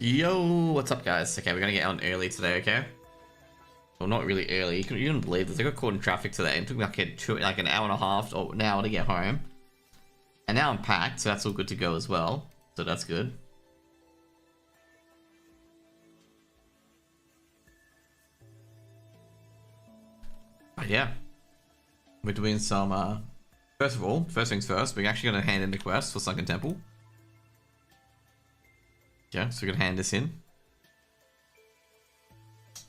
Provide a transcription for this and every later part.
Yo, what's up, guys? Okay, we're gonna get on early today, okay? Well, not really early. You couldn't believe this. I got caught in traffic today. It took me like an hour and a half or an hour to get home. And now I'm packed, so that's all good to go as well. So that's good. But yeah, we're doing some. First of all, first things first, we're actually gonna hand in the quest for Sunken Temple. Yeah, so we're gonna hand this in.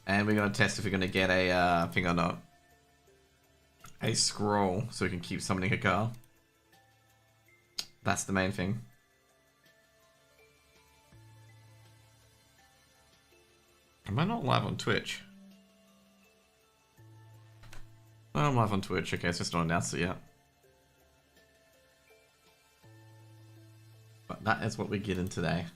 And we're gonna test if we're gonna get a thing or not. A scroll, so we can keep summoning a car. That's the main thing. Am I not live on Twitch? Oh, I'm live on Twitch. Okay, it's just not announced it yet. But that is what we get in today.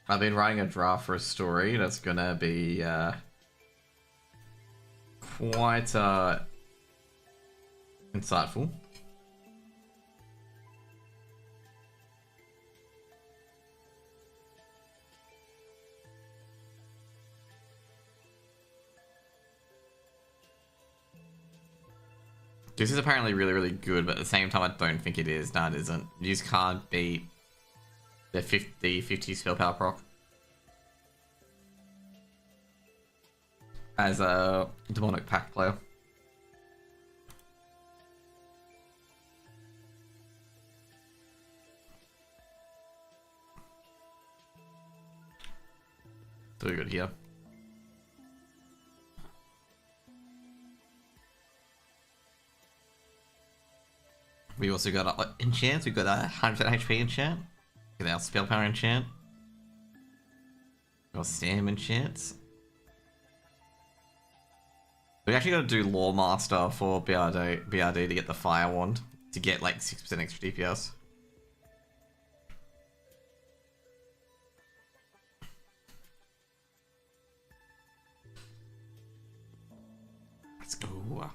I've been writing a draft for a story that's gonna be quite insightful. This is apparently really, really good, but at the same time, I don't think it is. No, it isn't. You just can't beat the 50 spell power proc as a demonic pack player. So good here. We also got enchants. We got a 100% HP enchant. Get our spell power enchant. Got stam enchants. We actually got to do Law Master for BRD to get the Fire Wand to get like 6% extra DPS. Let's go.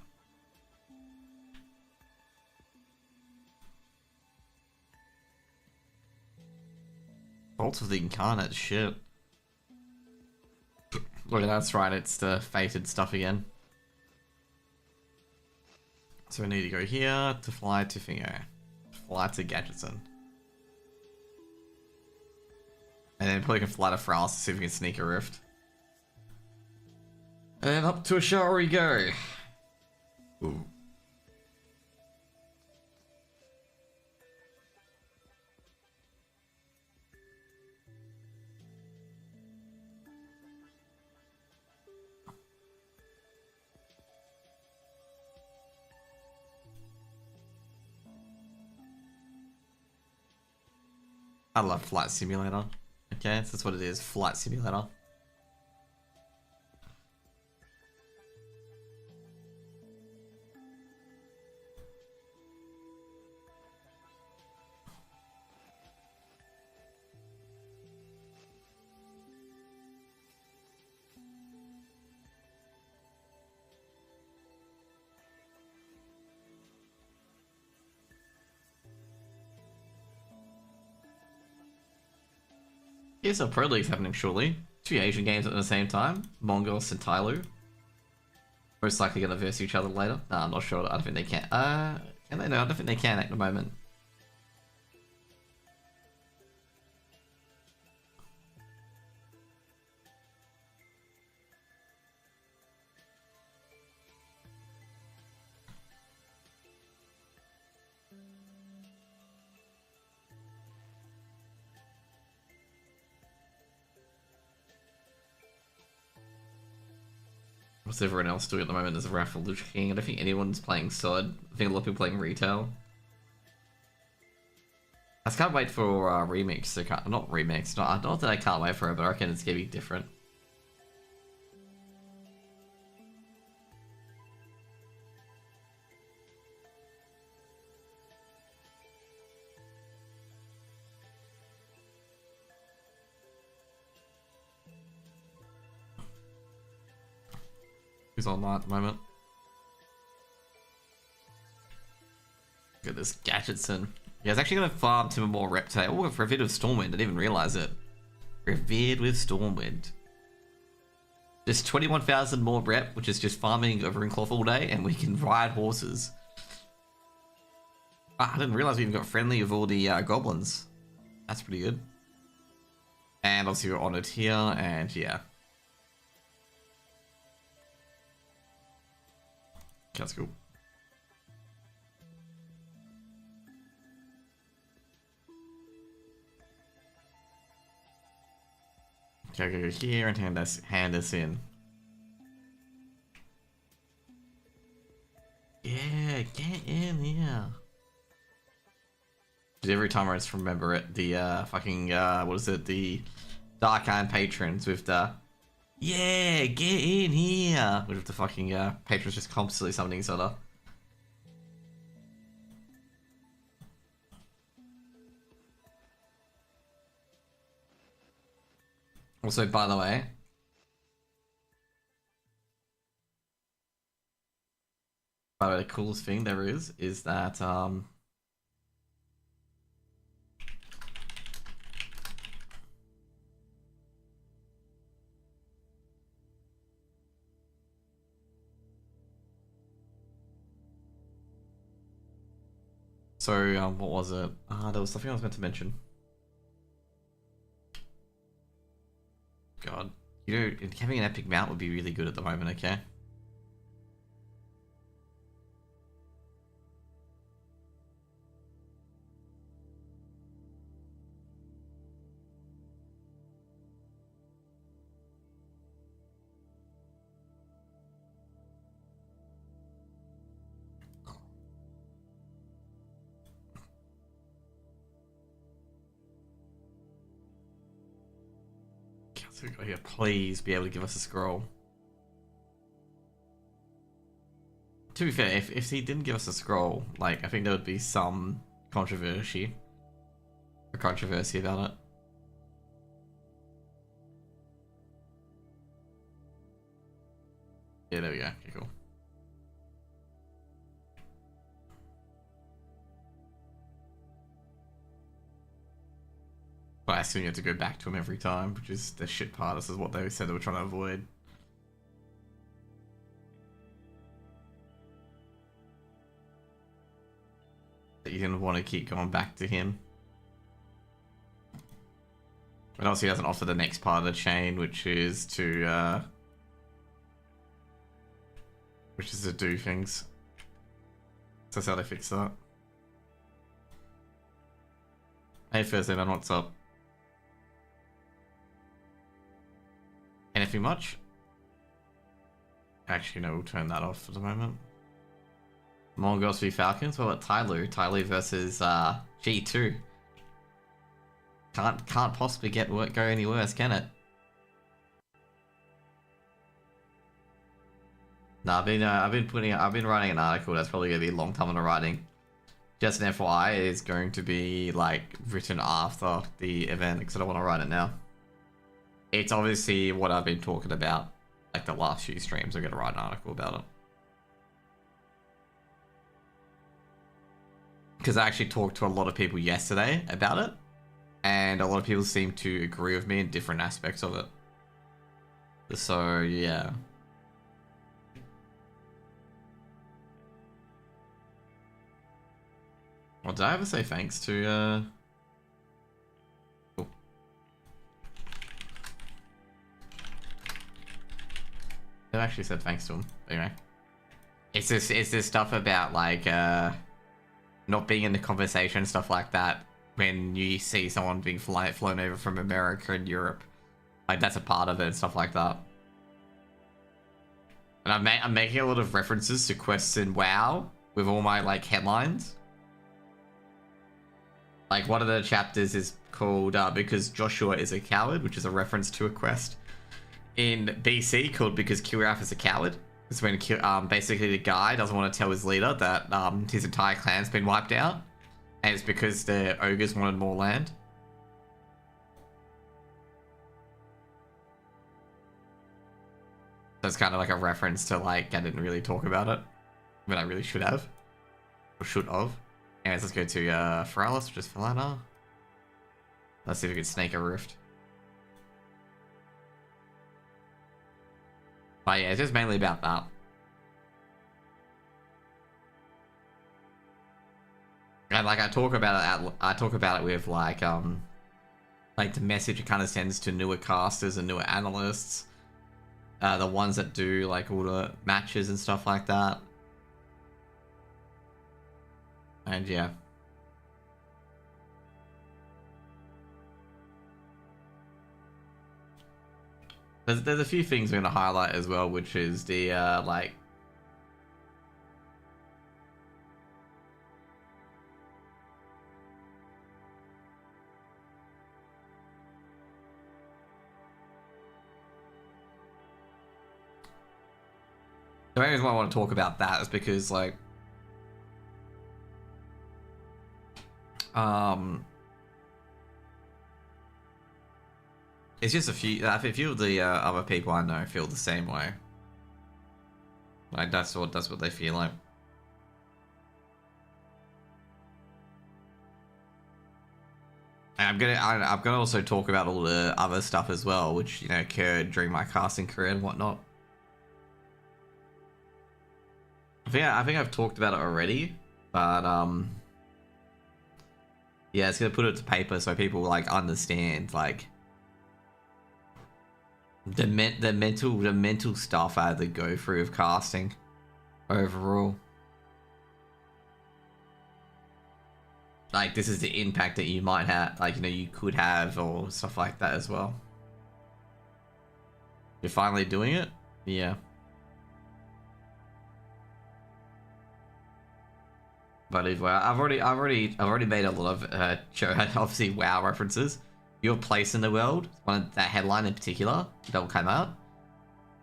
Bolts of the Incarnate, shit. Look, that's right, it's the fated stuff again. So we need to go here to fly to Fingo. Fly to Gadgetson. And then probably can fly to Fraus to see if we can sneak a rift. And then up to Ashara we go. Ooh. I love Flight Simulator. Okay, so that's what it is, Flight Simulator. Here's a Pro League's happening shortly. 2 Asian games at the same time. Mongols and Tyloo. Most likely gonna verse each other later. Nah, I'm not sure. I don't think they can. Can they? No, I don't think they can at the moment. What's everyone else doing at the moment? There's a Raffle Lich King. I don't think anyone's playing SOD. I think a lot of people playing retail. I just can't wait for remix. Not remix. Not that I can't wait for it, but I reckon it's gonna be different. Who's online at the moment? Look at this Gadgetson. Yeah, I was actually going to farm Timber more rep today. Oh, for a bit of Stormwind. I didn't even realize it. Revered with Stormwind. Just 21,000 more rep, which is just farming over in Cloth all day, and we can ride horses. Ah, I didn't realize we even got friendly with all the goblins. That's pretty good. And obviously we're honored here, and yeah. That's cool. Okay, go here and hand us in. Yeah, get in here. Every time I just remember it, the fucking what is it? The Dark Iron patrons with the yeah, get in here with the fucking patrons just constantly summoning each other. Also, by the way, the coolest thing there is that so what was it? There was something I was meant to mention. God, you know, having an epic mount would be really good at the moment. Okay. So we got here, please be able to give us a scroll. To be fair, if he didn't give us a scroll, like, I think there would be some controversy about it. Yeah, there we go. Okay, cool. But I assume you have to go back to him every time, which is the shit part. This is what they said they were trying to avoid. That you didn't want to keep going back to him. But also he doesn't offer the next part of the chain, which is to do things. So that's how they fix that. Hey Thursday man, what's up? Anything much? Actually, no, we'll turn that off for the moment. Mongols v Falcons? What about Tyloo? Tyloo versus G2. Can't possibly go any worse, can it? No, I've been writing an article that's probably gonna be a long time in the writing. Just an FYI, it is going to be like written after the event because I don't want to write it now. It's obviously what I've been talking about, like the last few streams. I'm gonna write an article about it. Because I actually talked to a lot of people yesterday about it, and a lot of people seem to agree with me in different aspects of it. So, yeah. Well, did I ever say thanks to, Cool. I actually said thanks to him. Anyway. It's this stuff about, like, not being in the conversation, stuff like that, when you see someone being flown over from America and Europe. Like, that's a part of it and stuff like that. And I'm making a lot of references to quests in WoW with all my, like, headlines. Like, one of the chapters is called Because Joshua is a Coward, which is a reference to a quest in BC called Because Kiraf is a Coward. It's when basically the guy doesn't want to tell his leader that his entire clan's been wiped out, and it's because the ogres wanted more land. So it's kind of like a reference to, like, I didn't really talk about it, but I really should have. Or should have. Anyways, let's go to Feralis, which is Falana. Let's see if we can snake a rift. But yeah, it's just mainly about that. And like I talk about it with like the message it kind of sends to newer casters and newer analysts, the ones that do like all the matches and stuff like that. And yeah. There's a few things I'm gonna highlight as well, which is the like the main reason why I want to talk about that is because like it's just a few of the other people I know feel the same way. Like that's what they feel like. And I'm gonna also talk about all the other stuff as well, which you know occurred during my casting career and whatnot. I think I've talked about it already, but yeah, it's gonna put it to paper so people like understand like the mental stuff I had to go through of casting overall. Like this is the impact that you might have, like you know you could have, or stuff like that as well. You're finally doing it, yeah. But anyway, I've already made a lot of obviously WoW references. Your place in the world, that headline in particular that will come out,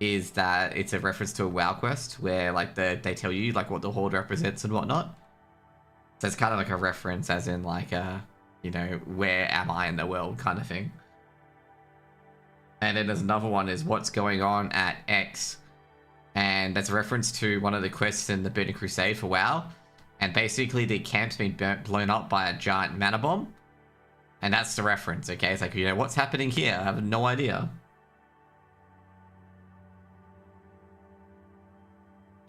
is that it's a reference to a WoW quest where like they tell you like what the Horde represents and whatnot. So it's kind of like a reference, as in like you know, where am I in the world kind of thing. And then there's another one is what's going on at X, and that's a reference to one of the quests in the Burning Crusade for WoW. And basically the camp's been blown up by a giant mana bomb. And that's the reference, okay? It's like, you know, what's happening here? I have no idea.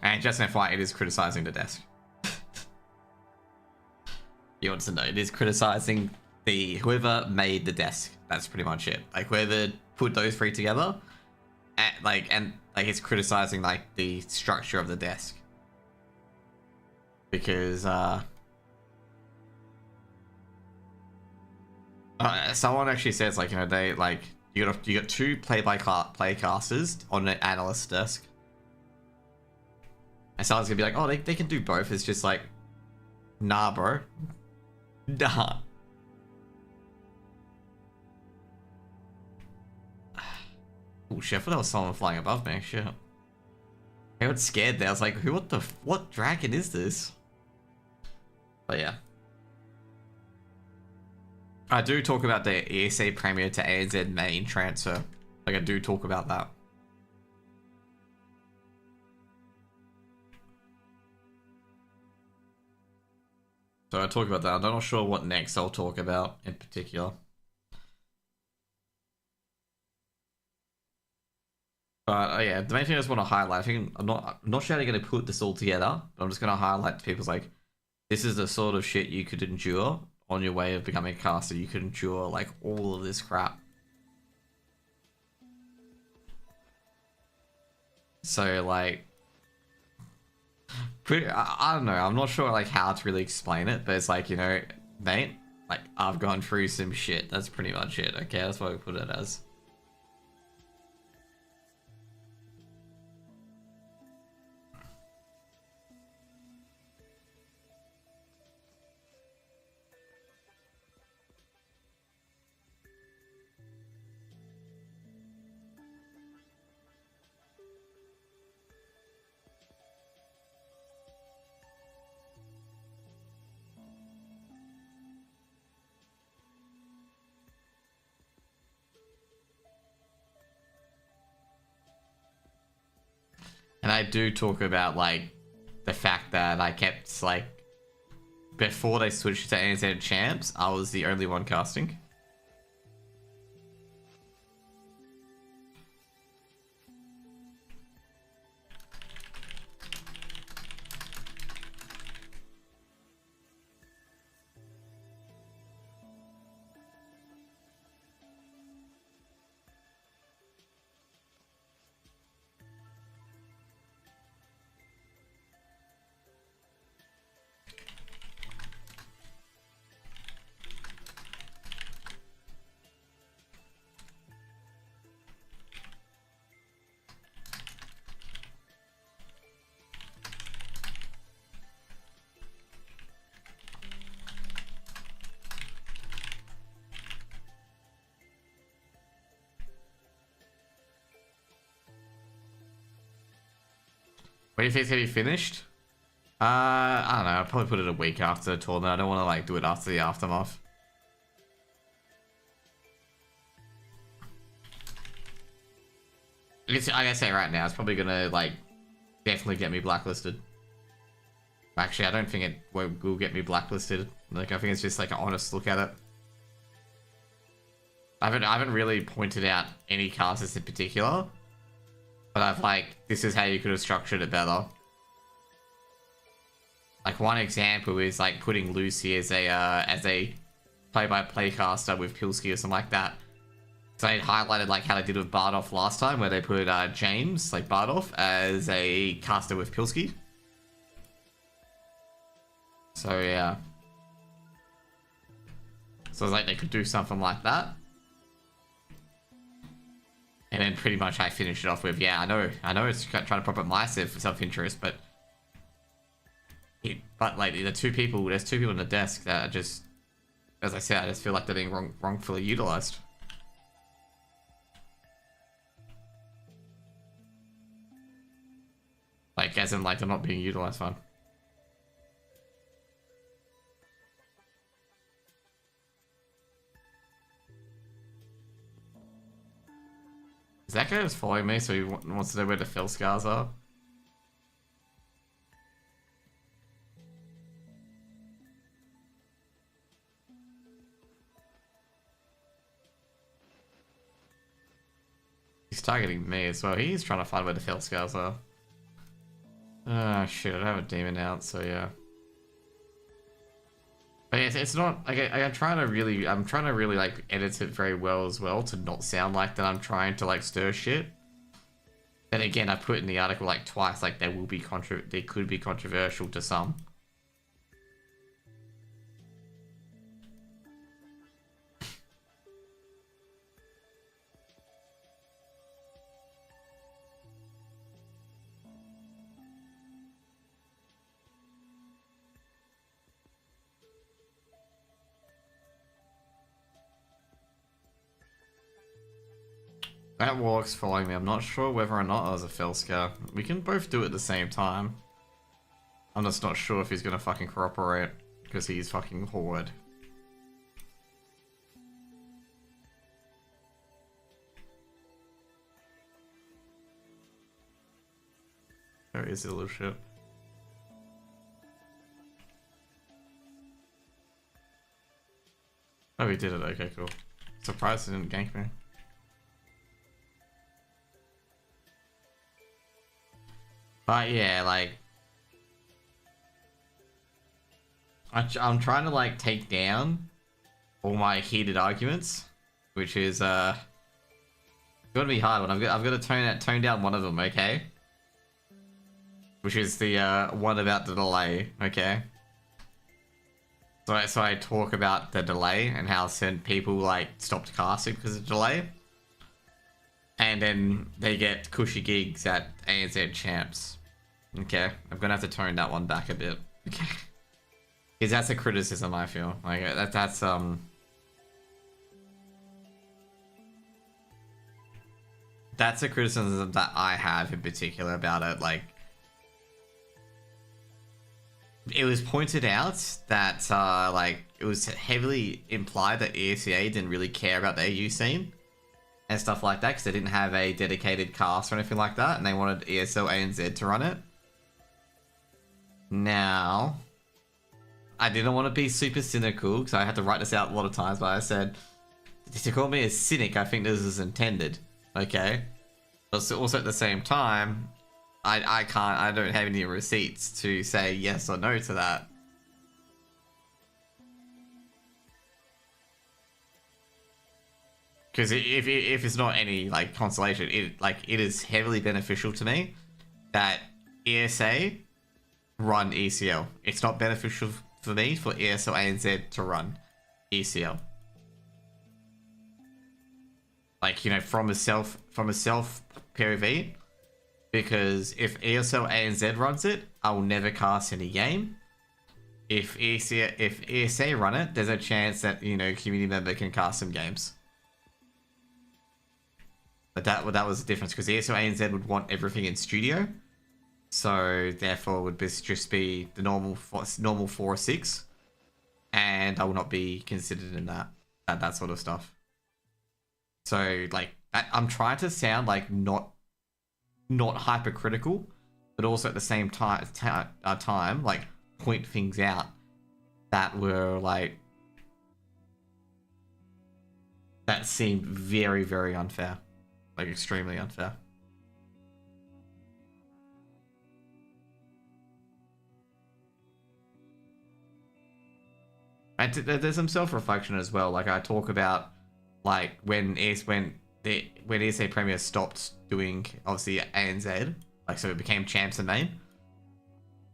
And just an FYI, it is criticizing the desk. You want to know, it is criticizing whoever made the desk. That's pretty much it. Like, whoever put those three together, and it's criticizing, like, the structure of the desk. Because, someone actually says, like, you know, they, like, you got two play casters on an analyst desk. And someone's gonna be like, oh, they can do both. It's just like, nah, bro. Nah. Oh, shit, I thought there was someone flying above me. Shit. I got scared there. I was like, what dragon is this? But yeah. I do talk about the ESA Premier to ANZ main transfer. Like, I do talk about that. So I talk about that. I'm not sure what next I'll talk about in particular. But yeah, the main thing I just want to highlight, I think I'm not sure how they're going to put this all together, but I'm just going to highlight to people's like, this is the sort of shit you could endure on your way of becoming a caster. You could endure like all of this crap. So like, I don't know, I'm not sure like how to really explain it, but it's like, you know, mate, like I've gone through some shit. That's pretty much it. Okay, that's what I put it as. And I do talk about like the fact that I kept like before they switched to ANZ champs, I was the only one casting. When do you think it's gonna be finished? I don't know. I'll probably put it a week after the tournament. I don't want to like do it after the aftermath. Like I say right now, it's probably gonna like definitely get me blacklisted. Actually, I don't think it will get me blacklisted. Like I think it's just like an honest look at it. I haven't really pointed out any casters in particular, but I've like, this is how you could have structured it better. Like one example is like putting Lucy as a play-by-play caster with Pilsky or something like that. So they highlighted like how they did with Bardoff last time, where they put James, like Bardoff, as a caster with Pilsky. So yeah. So it's like they could do something like that. And then pretty much I finish it off with, yeah, I know it's trying to prop up my self-interest, but like there's two people in the desk that are just, as I said, I just feel like they're being wrongfully utilized. Like, as in, like, they're not being utilized, fine. Is that guy just following me so he wants to know where the fill scars are? He's targeting me as well. He's trying to find where the fill scars are. Ah, shit, I don't have a demon out, so yeah. But it's not like I'm trying to really like edit it very well as well to not sound like that I'm trying to like stir shit. And again, I put in the article like twice, like they could be controversial to some. That Warlock's following me. I'm not sure whether or not I was a Felcloth. We can both do it at the same time. I'm just not sure if he's gonna fucking cooperate, because he's fucking Horde. Where is the little shit? Oh, he did it. Okay, cool. Surprised he didn't gank me. But yeah, like, I'm trying to like take down all my heated arguments, which is gonna be hard. I've got to tone down one of them, okay? Which is the one about the delay, okay? So I talk about the delay and how certain people like stopped casting because of the delay. And then they get cushy gigs at ANZ champs. Okay, I'm gonna have to tone that one back a bit. Okay. Because that's a criticism, I feel. Like, that's a criticism that I have in particular about it. Like, it was pointed out that, like, it was heavily implied that ESEA didn't really care about the AU scene and stuff like that because they didn't have a dedicated cast or anything like that, and they wanted ESL ANZ to run it. Now, I didn't want to be super cynical because I had to write this out a lot of times, but I said, to call me a cynic, I think this is intended. Okay? But also at the same time, I don't have any receipts to say yes or no to that. Because if it's not any like consolation, it is heavily beneficial to me that ESA run ECL. It's not beneficial for me for ESL ANZ to run ECL. Like, you know, from a self POV, because if ESL ANZ runs it, I will never cast any game. If ESA run it, there's a chance that, you know, community member can cast some games. But that was the difference, because ESL ANZ would want everything in studio, so therefore it would just be the normal 4 or 6, and I will not be considered in that sort of stuff. So like I'm trying to sound like not hypercritical, but also at the same time like point things out that were like that seemed very, very unfair. Like, extremely unfair. And there's some self-reflection as well. Like, I talk about, like, when ESA Premier stopped doing, obviously, ANZ, like, so it became champs and main.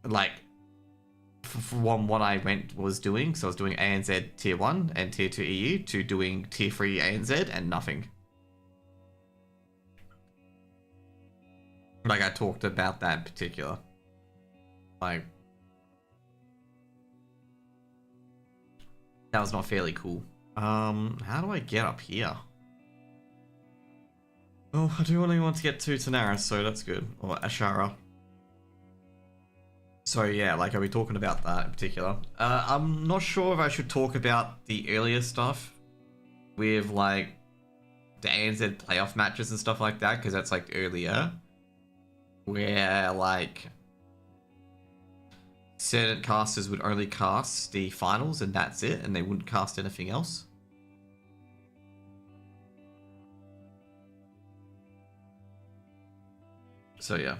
Like, from what I was doing, so I was doing ANZ Tier 1 and Tier 2 EU, to doing Tier 3 ANZ and nothing. Like, I talked about that in particular. Like, that was not fairly cool. How do I get up here? Oh, I do only want to get to Tanara, so that's good. Or Ashara. So yeah, like, are we talking about that in particular? I'm not sure if I should talk about the earlier stuff with, like, the ANZ playoff matches and stuff like that, because that's, like, earlier. Where, like, certain casters would only cast the finals and that's it, and they wouldn't cast anything else. So yeah.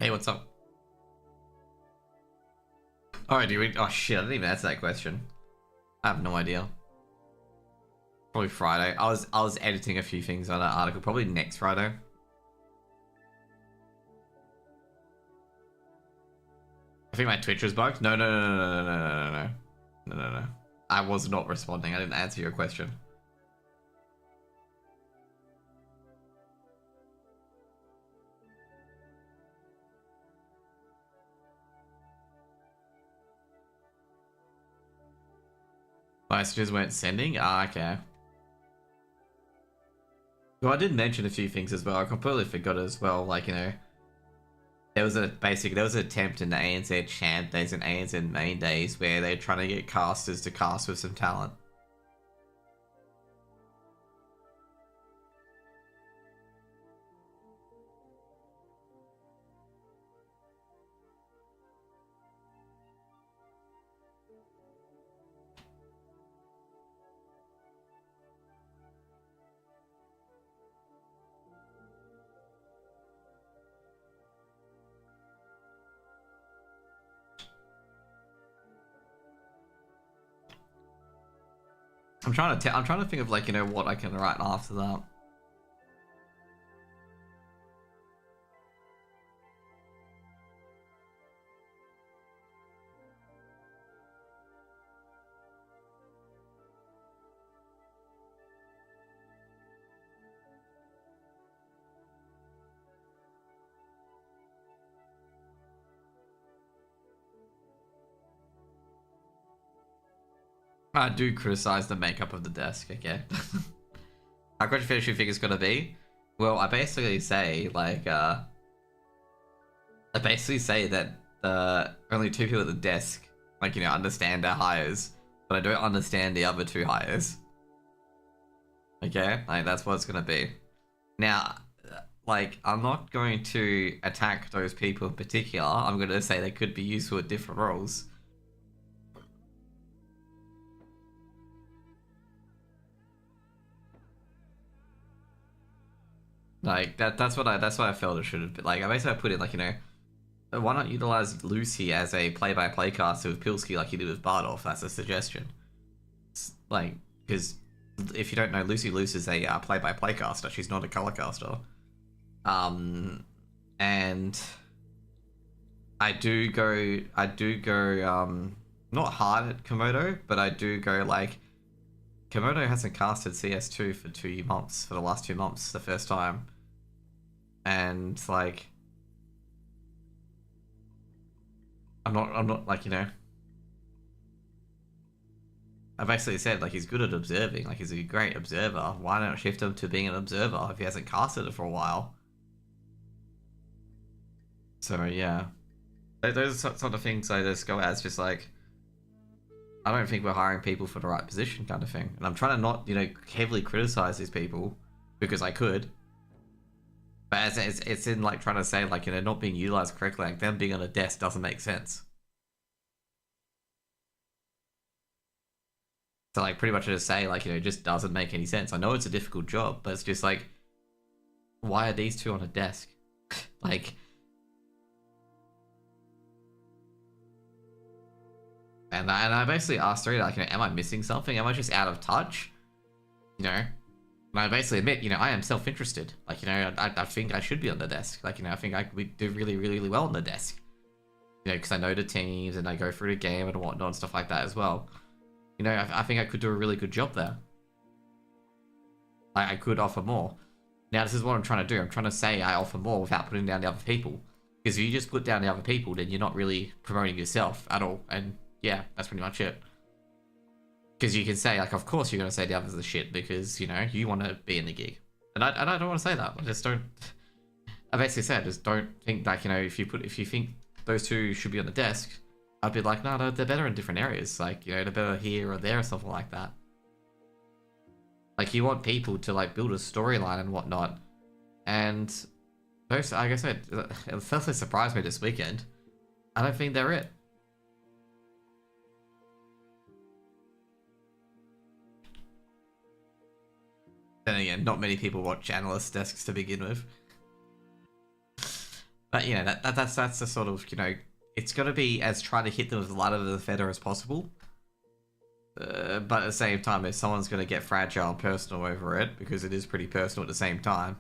Hey, what's up? Alright, do we... Oh shit, I didn't even answer that question. I have no idea. Probably Friday. I was editing a few things on that article. Probably next Friday. I think my Twitch was bugged. No, no, no, no, no, no, no, no, no, no, no. I was not responding. I didn't answer your question. Messages weren't sending? Ah, okay. Well, I did mention a few things as well. I completely forgot as well. Like, you know, there was an attempt in the ANZ champ days and ANZ main days where they're trying to get casters to cast with some talent. I'm trying to think of, like, you know, what I can write after that. I do criticize the makeup of the desk, okay? How controversial you think it's gonna be? Well, I basically say, like, I basically say that only two people at the desk, like, you know, understand our hires, but I don't understand the other two hires. Okay? Like, that's what it's gonna be. Now, like, I'm not going to attack those people in particular. I'm gonna say they could be useful at different roles. Like, that's what I felt it should have been. Like, I basically put in, like, you know, why not utilize Lucy as a play-by-play caster with Pilsky like you did with Bardolph? That's a suggestion. It's like, because if you don't know, Lucy Luce is a play-by-play caster. She's not a color caster. And I do go, not hard at Komodo, but I do go, like, Komodo hasn't casted CS2 for 2 months, for the last 2 months, the first time. And, like, I'm not, like, you know, I basically said, like, he's good at observing, like, he's a great observer. Why not shift him to being an observer if he hasn't casted it for a while? So, yeah. Those are sort of things I just go as, just like, I don't think we're hiring people for the right position kind of thing. And I'm trying to not, you know, heavily criticize these people, because I could. But it's in, like, trying to say, like, you know, not being utilized correctly, like, them being on a desk doesn't make sense. So, like, pretty much I just say, like, you know, it just doesn't make any sense. I know it's a difficult job, but it's just like, why are these two on a desk? Like, and I basically asked her, like, you know, am I missing something? Am I just out of touch? You know? And I basically admit, you know, I am self-interested. Like, you know, I think I should be on the desk. Like, you know, I think I would do really, really, really well on the desk. You know, because I know the teams and I go through the game and whatnot and stuff like that as well. You know, I think I could do a really good job there. I could offer more. Now, this is what I'm trying to do. I'm trying to say I offer more without putting down the other people. Because if you just put down the other people, then you're not really promoting yourself at all. And yeah, that's pretty much it. Because you can say, like, of course you're going to say the others are shit because, you know, you want to be in the gig. And I don't want to say that. I just don't... I basically said, just don't think, like, you know, if you think those two should be on the desk, I'd be like, no, they're better in different areas. Like, you know, they're better here or there or something like that. Like, you want people to, like, build a storyline and whatnot. And those, like I said, it firstly surprised me this weekend. I don't think they're it. Then again, not many people watch analyst desks to begin with. But, you know, that's the sort of, you know, it's got to be as trying to hit them with the light of the feather as possible. But at the same time, if someone's going to get fragile and personal over it, because it is pretty personal at the same time,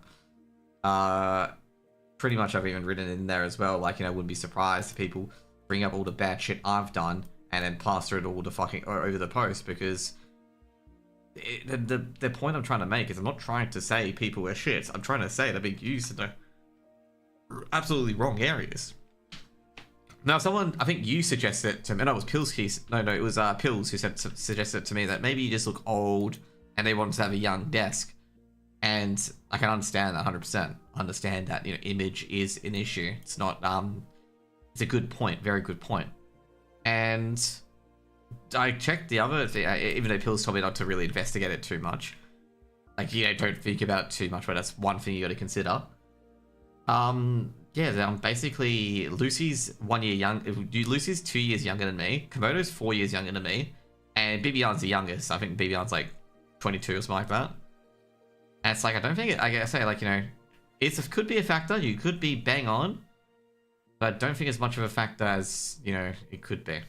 pretty much I've even written in there as well, like, you know, wouldn't be surprised if people bring up all the bad shit I've done and then plaster it all to fucking over the post, because the point I'm trying to make is I'm not trying to say people are shit. I'm trying to say they're being used in the absolutely wrong areas. Now, someone, I think you suggested it to me. No, it was it was Pills who suggested it to me that maybe you just look old and they want to have a young desk. And I can understand that 100%. Understand that, you know, image is an issue. It's not, it's a good point, very good point. And I checked the other thing, even though Pills told me not to really investigate it too much. Like, you know, don't think about it too much, but that's one thing you got to consider. Yeah, basically, Lucy's 1 year young. Lucy's 2 years younger than me. Komodo's 4 years younger than me, and Bibian's the youngest. I think Bibian's like 22 or something like that. And it's like, I don't think it. I gotta say, like, you know, it could be a factor. You could be bang on, but I don't think it's much of a factor as, you know, it could be.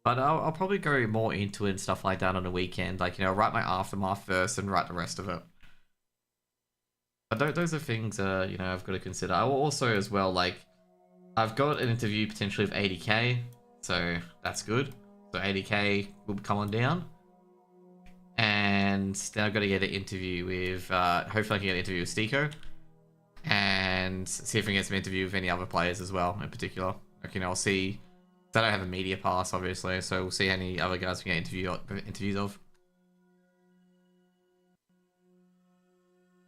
But I'll probably go more into it and stuff like that on the weekend. Like, you know, write my aftermath first and write the rest of it. But those are things, you know, I've got to consider. I will also, as well, like, I've got an interview potentially of 80k, so that's good. So 80k will come on down. And then I've got to get an interview with, hopefully I can get an interview with Stiko. And see if I can get some interview with any other players as well, in particular. Like, you know, I'll see. I don't have a media pass, obviously, so we'll see any other guys we can get interviews of.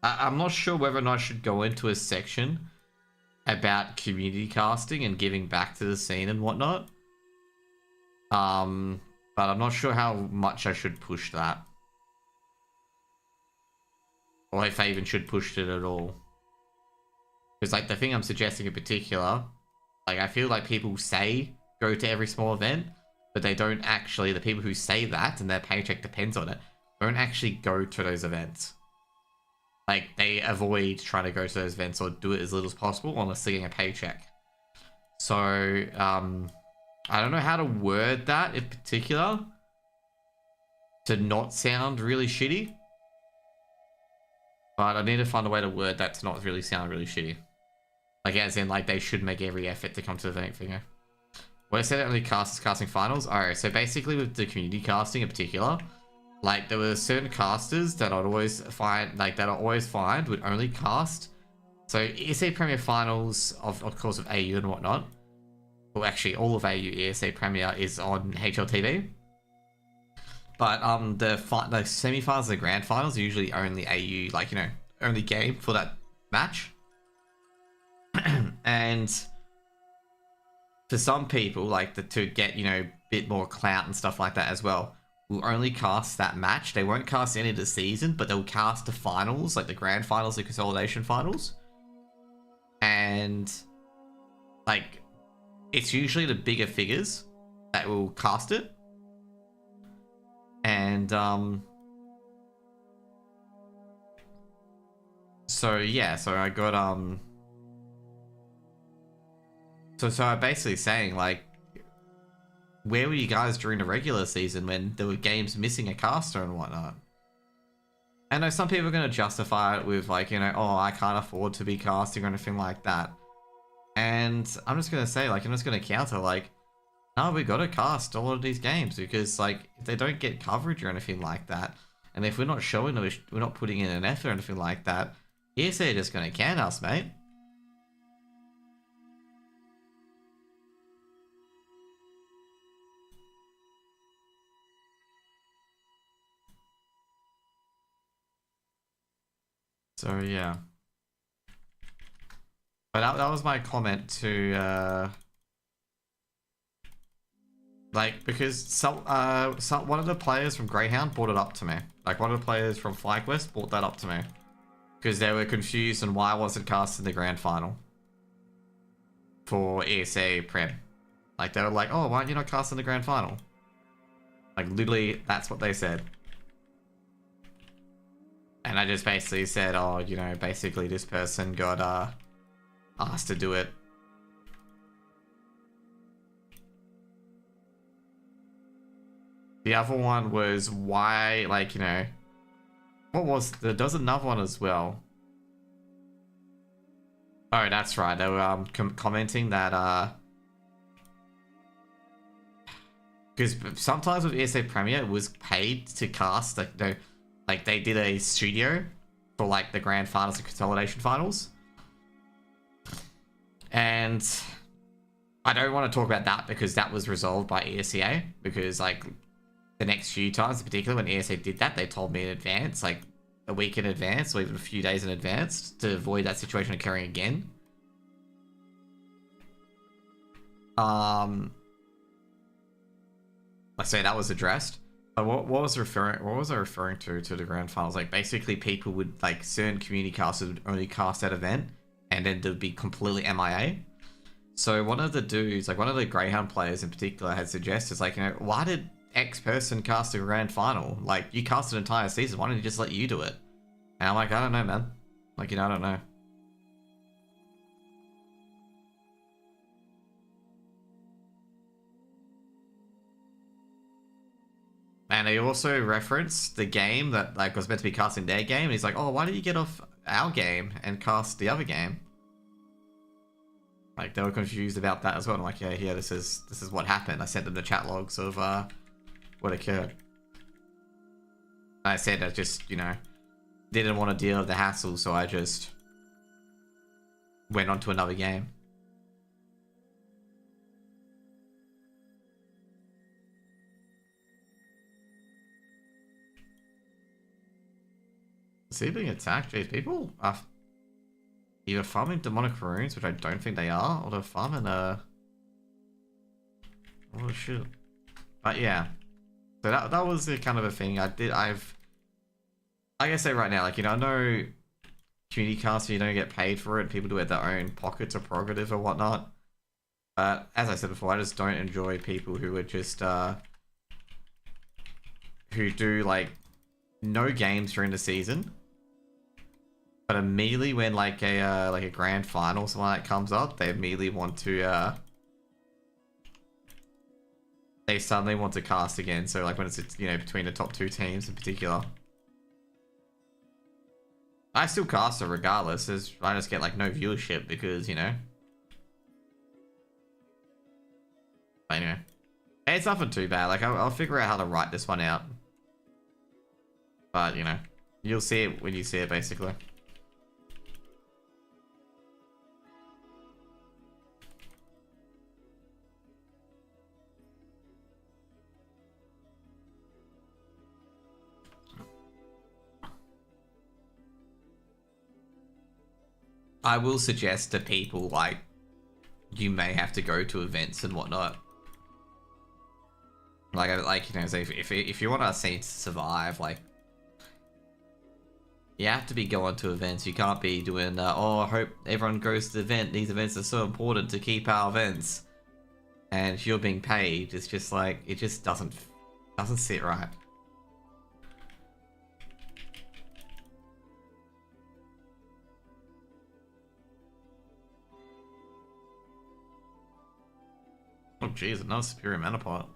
I'm not sure whether or not I should go into a section about community casting and giving back to the scene and whatnot. But I'm not sure how much I should push that. Or if I even should push it at all. Because, like, the thing I'm suggesting in particular, like, I feel like people say go to every small event, but they don't actually, the people who say that and their paycheck depends on it, don't actually go to those events. Like, they avoid trying to go to those events or do it as little as possible unless they're getting a paycheck. So, I don't know how to word that in particular to not sound really shitty. But I need to find a way to word that to not really sound really shitty. Like, as in, like, they should make every effort to come to the event thing. What I said only casting finals? Alright, so basically with the community casting in particular, like, there were certain casters that I'd always find, like, that I always find would only cast. So, ESA Premier Finals, of course, of AU and whatnot. Well, actually, all of AU ESA Premier is on HLTV. But, the semi-finals and the grand finals are usually only AU, like, you know, only game for that match. And for some people, like, to get, you know, a bit more clout and stuff like that as well, will only cast that match. They won't cast any of the season, but they'll cast the finals, like the grand finals, the consolidation finals. And, like, it's usually the bigger figures that will cast it. And, so, yeah, so I got, So I'm basically saying, like, where were you guys during the regular season when there were games missing a caster and whatnot? I know some people are going to justify it with, like, you know, oh, I can't afford to be casting or anything like that. And I'm just going to say, like, I'm just going to counter, like, no, we got to cast a lot of these games because, like, if they don't get coverage or anything like that, and if we're not showing them, we're not putting in an effort or anything like that, ESA are just going to can us, mate. So, yeah. But that was my comment to, like, because one of the players from Greyhound brought it up to me. Like, one of the players from FlyQuest brought that up to me. Because they were confused on why I wasn't cast in the grand final. For ESA Prem. Like, they were like, oh, why aren't you not cast in the grand final? Like, literally, that's what they said. And I just basically said, oh, you know, basically this person got asked to do it. The other one was why, like, you know, what was there? Does another one as well. Oh, that's right. They were commenting that because sometimes with ESA Premier it was paid to cast like they did a studio for like the grand finals and consolidation finals, and I don't want to talk about that because that was resolved by ESEA, because like the next few times in particular when ESA did that, they told me in advance, like a week in advance or even a few days in advance, to avoid that situation occurring again. I say that was addressed. But what was I referring to the grand finals? Like basically people would, like, certain community casters would only cast that event and then they'd be completely MIA. So one of the dudes, like one of the Greyhound players in particular, had suggested, like, you know, why did X person cast a grand final? Like, you cast an entire season, why don't you just let you do it? And I'm like, I don't know, man. Like, you know, I don't know. And he also referenced the game that like was meant to be casting their game. And he's like, oh, why did you get off our game and cast the other game? Like, they were confused about that as well. I'm like, yeah, this is what happened. I sent them the chat logs of what occurred. I said I just, you know, didn't want to deal with the hassle, so I just went on to another game. Is he being attacked? Jeez, people are either farming demonic runes, which I don't think they are, or they're farming oh shit. But yeah. So that was the kind of a thing. Like I say right now, like, you know, I know community casts, you don't get paid for it, people do it at their own pockets or prerogative or whatnot. But as I said before, I just don't enjoy people who are just who do like no games during the season. But immediately when like a grand final or something like that comes up, they immediately want to they suddenly want to cast again. So like when it's, you know, between the top two teams in particular. I still cast it regardless, I just get like no viewership because, you know. But anyway. It's nothing too bad. Like I'll figure out how to write this one out. But, you know, you'll see it when you see it basically. I will suggest to people, like, you may have to go to events and whatnot. Like you know, so if you want our scene to survive, like, you have to be going to events. You can't be doing, oh, I hope everyone goes to the event. These events are so important to keep our events. And if you're being paid, it's just like, it just doesn't sit right. Oh jeez, another superior mana pot.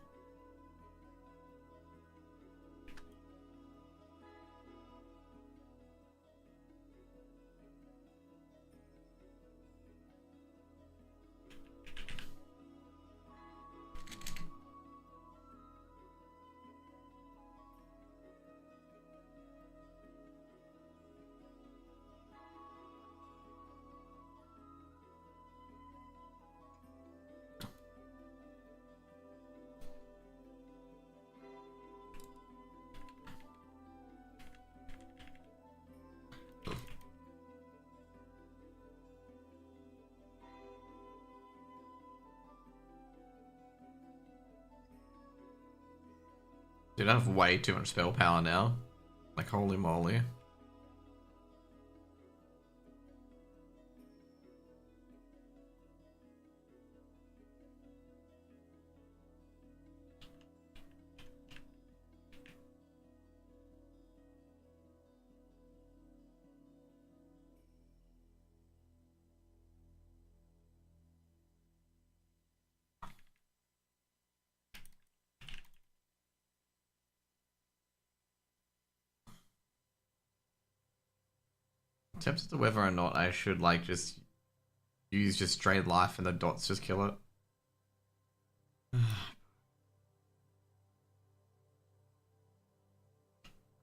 Dude, I have way too much spell power now. Like, holy moly. In terms of the whether or not I should like just use just straight life and the dots just kill it.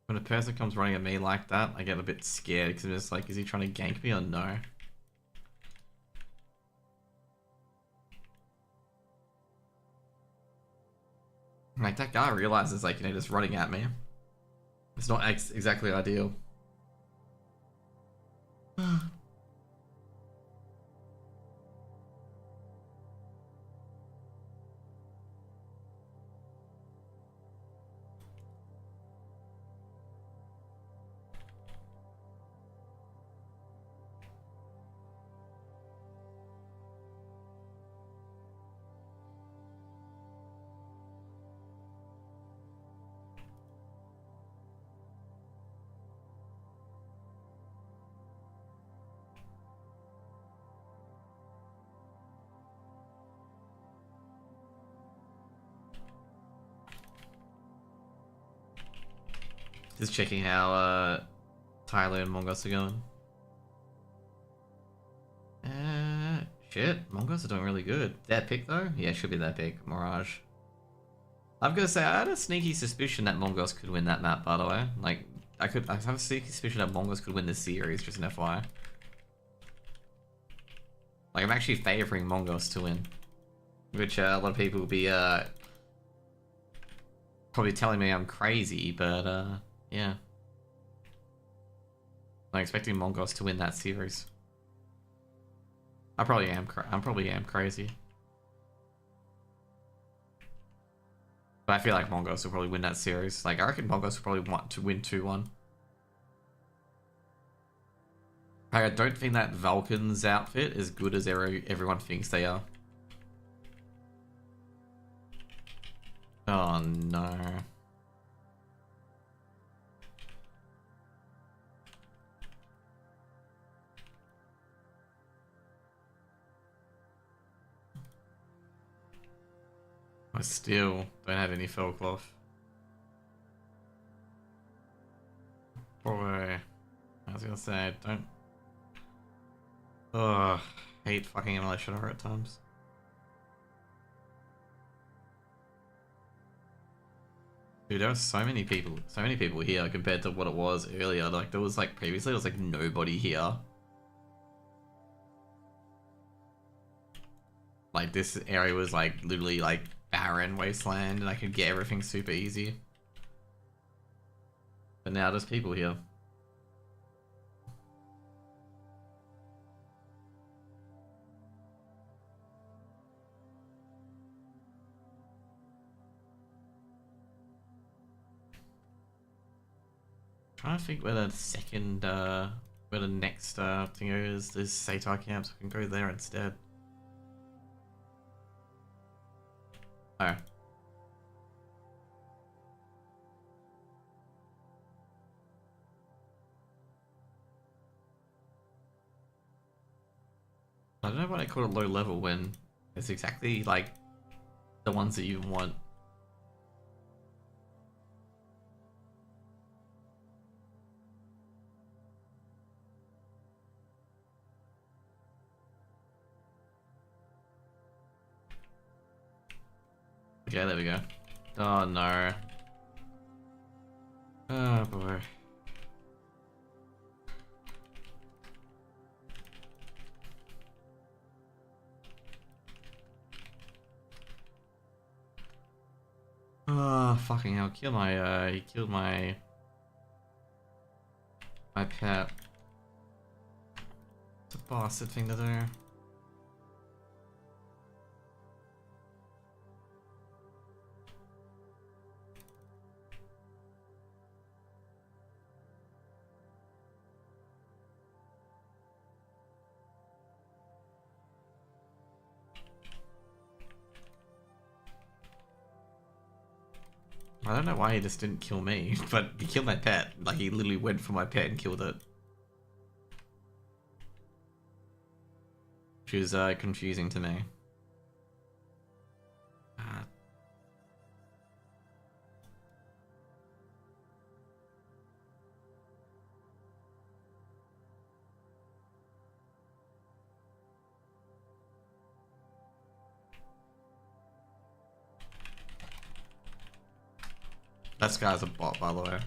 When a person comes running at me like that, I get a bit scared because I'm just like, is he trying to gank me or no? Like, that guy realizes, like, you know, just running at me. It's not exactly ideal. Just checking how Tyler and Mongos are going. Shit, Mongos are doing really good. That pick though? Yeah, should be that pick. Mirage. I've got to say, I had a sneaky suspicion that Mongos could win that map, by the way. Like, I have a sneaky suspicion that Mongos could win this series, just an FYI. Like, I'm actually favoring Mongos to win. Which a lot of people will be probably telling me I'm crazy, but yeah. I'm expecting Mongos to win that series. I probably am crazy. But I feel like Mongos will probably win that series. Like, I reckon Mongos will probably want to win 2-1. I don't think that Vulcan's outfit is good as everyone thinks they are. Oh no. I still don't have any Felcloth. Boy, I was gonna say, don't. Ugh, hate fucking MLA Shadowrun at times. Dude, there were so many people here compared to what it was earlier. Like, there was like previously, there was like nobody here. Like, this area was like literally like barren wasteland, and I could get everything super easy. But now there's people here. Trying to think where the second, where the next thing is. There's Satar camps. I can go there instead. Oh. I don't know why I call it low level when it's exactly like the ones that you want. Okay, there we go. Oh no. Oh boy. Oh fucking hell! Kill my he killed my pet. It's a bastard thing to do. I don't know why he just didn't kill me, but he killed my pet. Like, he literally went for my pet and killed it. Which is confusing to me. That guy's a bot, by the way.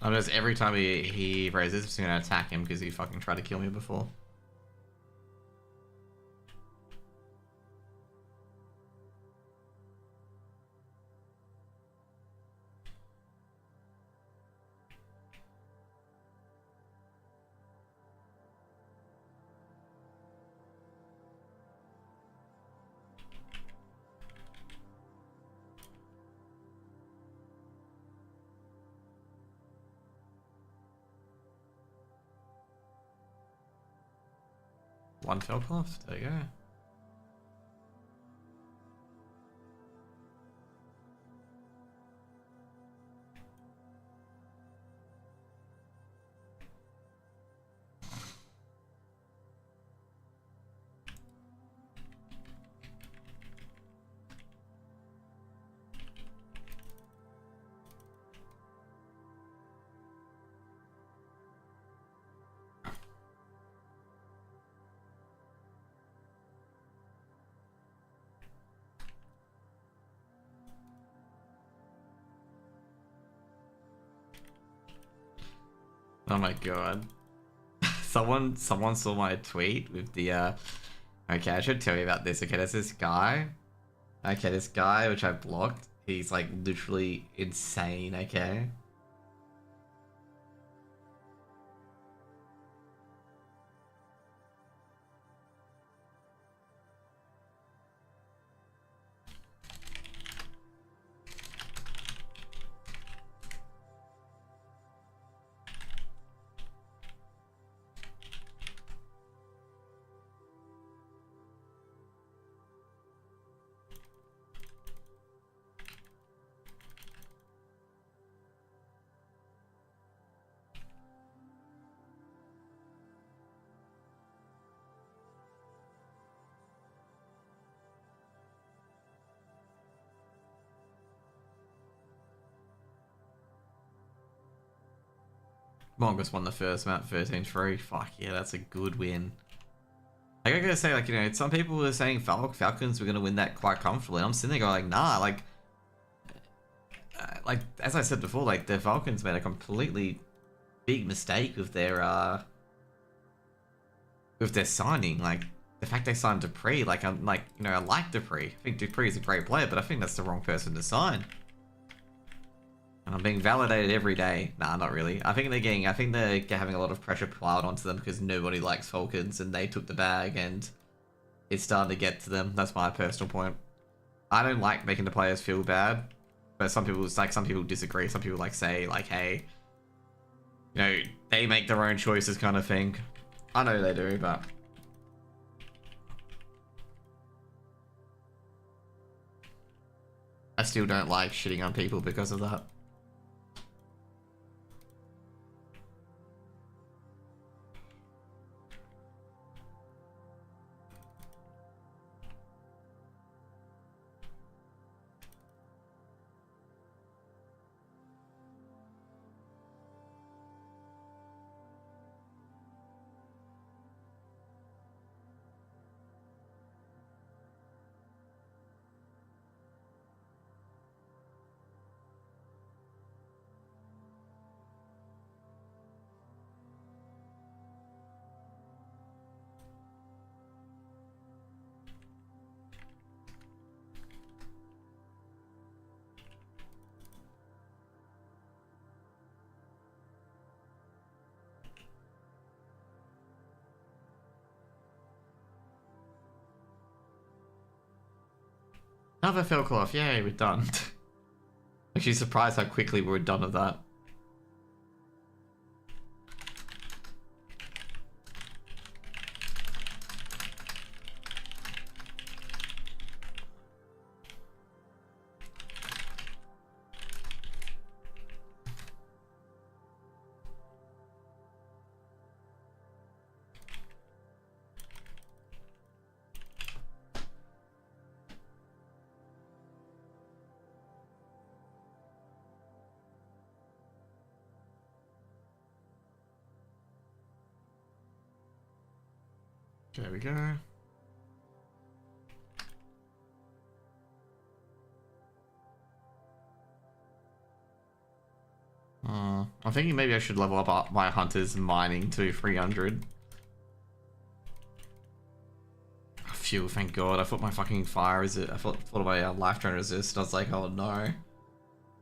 I notice every time he raises, I'm just gonna attack him because he fucking tried to kill me before. One Felcloth, there you go. Oh my god. Someone saw my tweet with the okay, I should tell you about this. Okay, there's this guy. Okay, this guy which I blocked, he's like literally insane, okay? Mongoose won the first map 13-3. Fuck yeah, that's a good win. Like, I gotta say, like, you know, some people were saying Falcons were gonna win that quite comfortably. And I'm sitting there going, like, nah, like, as I said before, like, the Falcons made a completely big mistake with their signing. Like, the fact they signed Dupree, like, I'm like, you know, I like Dupree. I think Dupree is a great player, but I think that's the wrong person to sign. And I'm being validated every day. Nah, not really. I think they're having a lot of pressure piled onto them because nobody likes Falcons and they took the bag and it's starting to get to them. That's my personal point. I don't like making the players feel bad, but some people disagree. Some people like say like, hey, you know, they make their own choices kind of thing. I know they do, but I still don't like shitting on people because of that. Another Felcloth, yay, we're done. Actually surprised how quickly we were done with that. There we go. I'm thinking maybe I should level up my hunters mining to 300. Phew, thank God. I thought my fucking fire resist. I thought my life drain resist. I was like, oh no.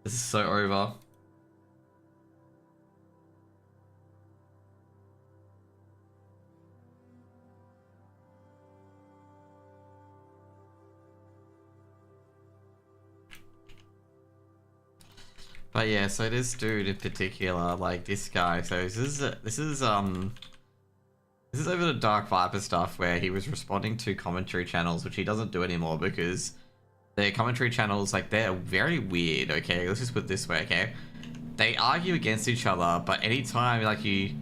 This is so over. But yeah, so this dude in particular, like this guy, so this is over the Dark Viper stuff where he was responding to commentary channels, which he doesn't do anymore because their commentary channels, like, they're very weird, okay? Let's just put it this way, okay? They argue against each other, but anytime, like, you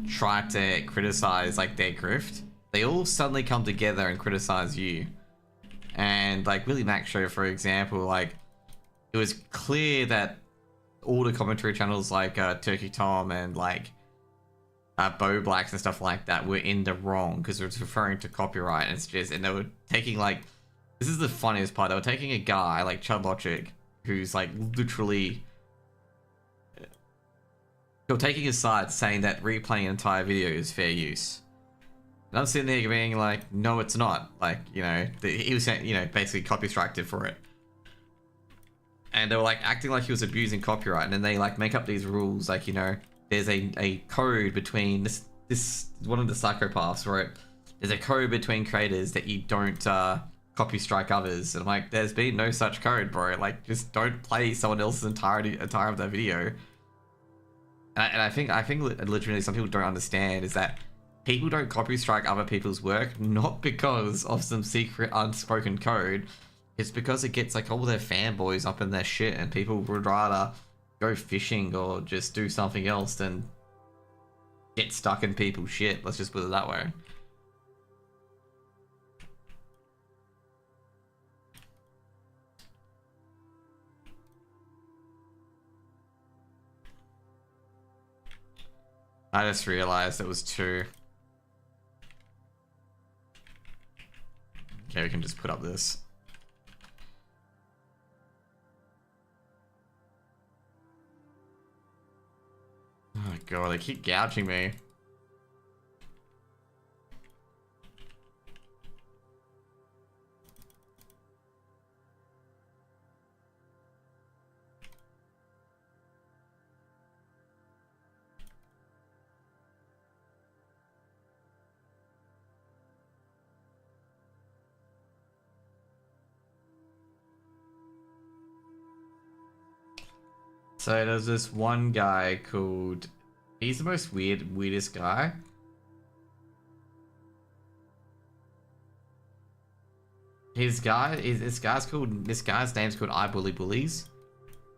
try to criticize, like, their grift, they all suddenly come together and criticize you. And, like, Willie Mac Show, for example, like, it was clear that all the commentary channels like Turkey Tom and like Bo Blacks and stuff like that were in the wrong because it was referring to copyright, and it's just, and they were taking, like, this is the funniest part, they were taking a guy like Chud Logic who's like literally, they were taking his side saying that replaying an entire video is fair use. And I'm sitting there being like, no it's not, like, you know, he was, you know, basically copy striked for it. And they were like acting like he was abusing copyright, and then they like make up these rules, like, you know, there's a code between this one of the psychopaths wrote, there's a code between creators that you don't copy strike others, and I'm like, there's been no such code, bro. Like, just don't play someone else's entire of their video. And I think literally some people don't understand is that people don't copy strike other people's work not because of some secret unspoken code. It's because it gets like all their fanboys up in their shit, and people would rather go fishing or just do something else than get stuck in people's shit. Let's just put it that way. I just realized it was 2. Okay, we can just put up this. Oh god, they keep gouging me. So there's this one guy called, he's the most weirdest guy. This guy's name's called I Bully Bullies.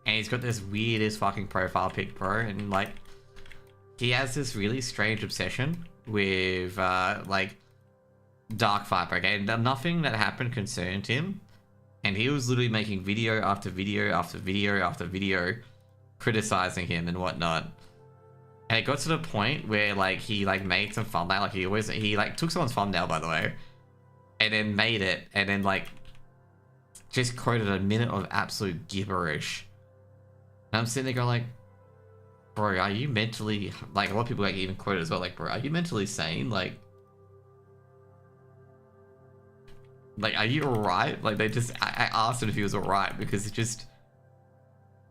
And he's got this weirdest fucking profile pic, bro. And like, he has this really strange obsession with like Dark Viper, okay? Nothing that happened concerned him. And he was literally making video after video after video after video criticizing him and whatnot. And it got to the point where like he like made some thumbnail, like he like took someone's thumbnail, by the way, and then made it, and then like just quoted a minute of absolute gibberish. And I'm sitting there going like, bro, are you mentally, like, a lot of people like even quote it as well, like, bro, are you mentally sane? Like, are you alright? Like, they just, I asked him if he was alright because it just,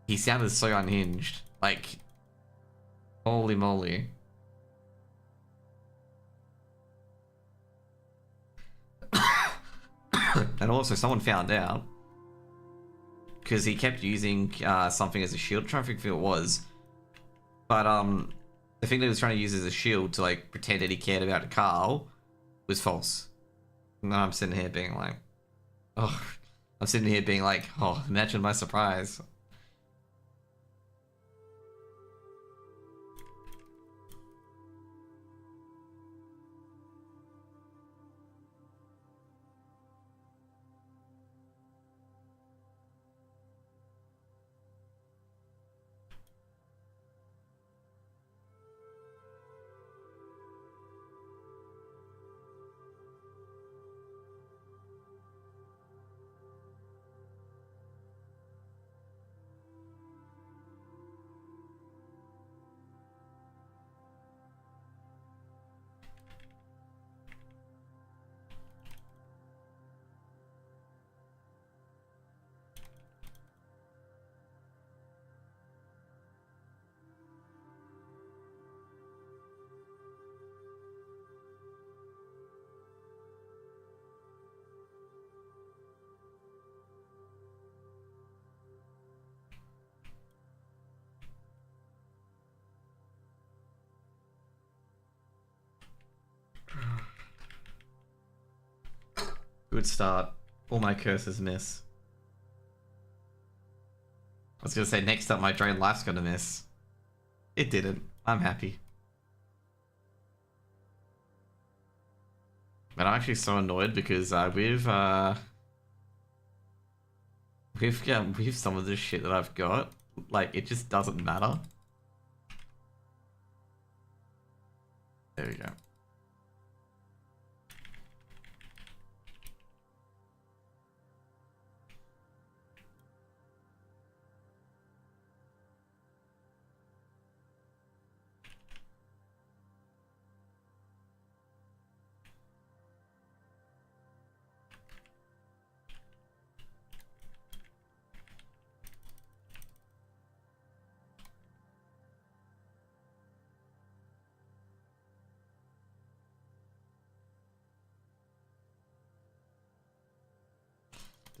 he sounded so unhinged. Like, holy moly. And also, someone found out because he kept using something as a shield. I'm trying to think who it was, but the thing that he was trying to use as a shield to like pretend that he cared about Carl was false. And I'm sitting here being like, oh, imagine my surprise. Good start. All my curses miss. I was gonna say next up my drain life's gonna miss. It didn't. I'm happy. But I'm actually so annoyed because with some of this shit that I've got, like it just doesn't matter. There we go.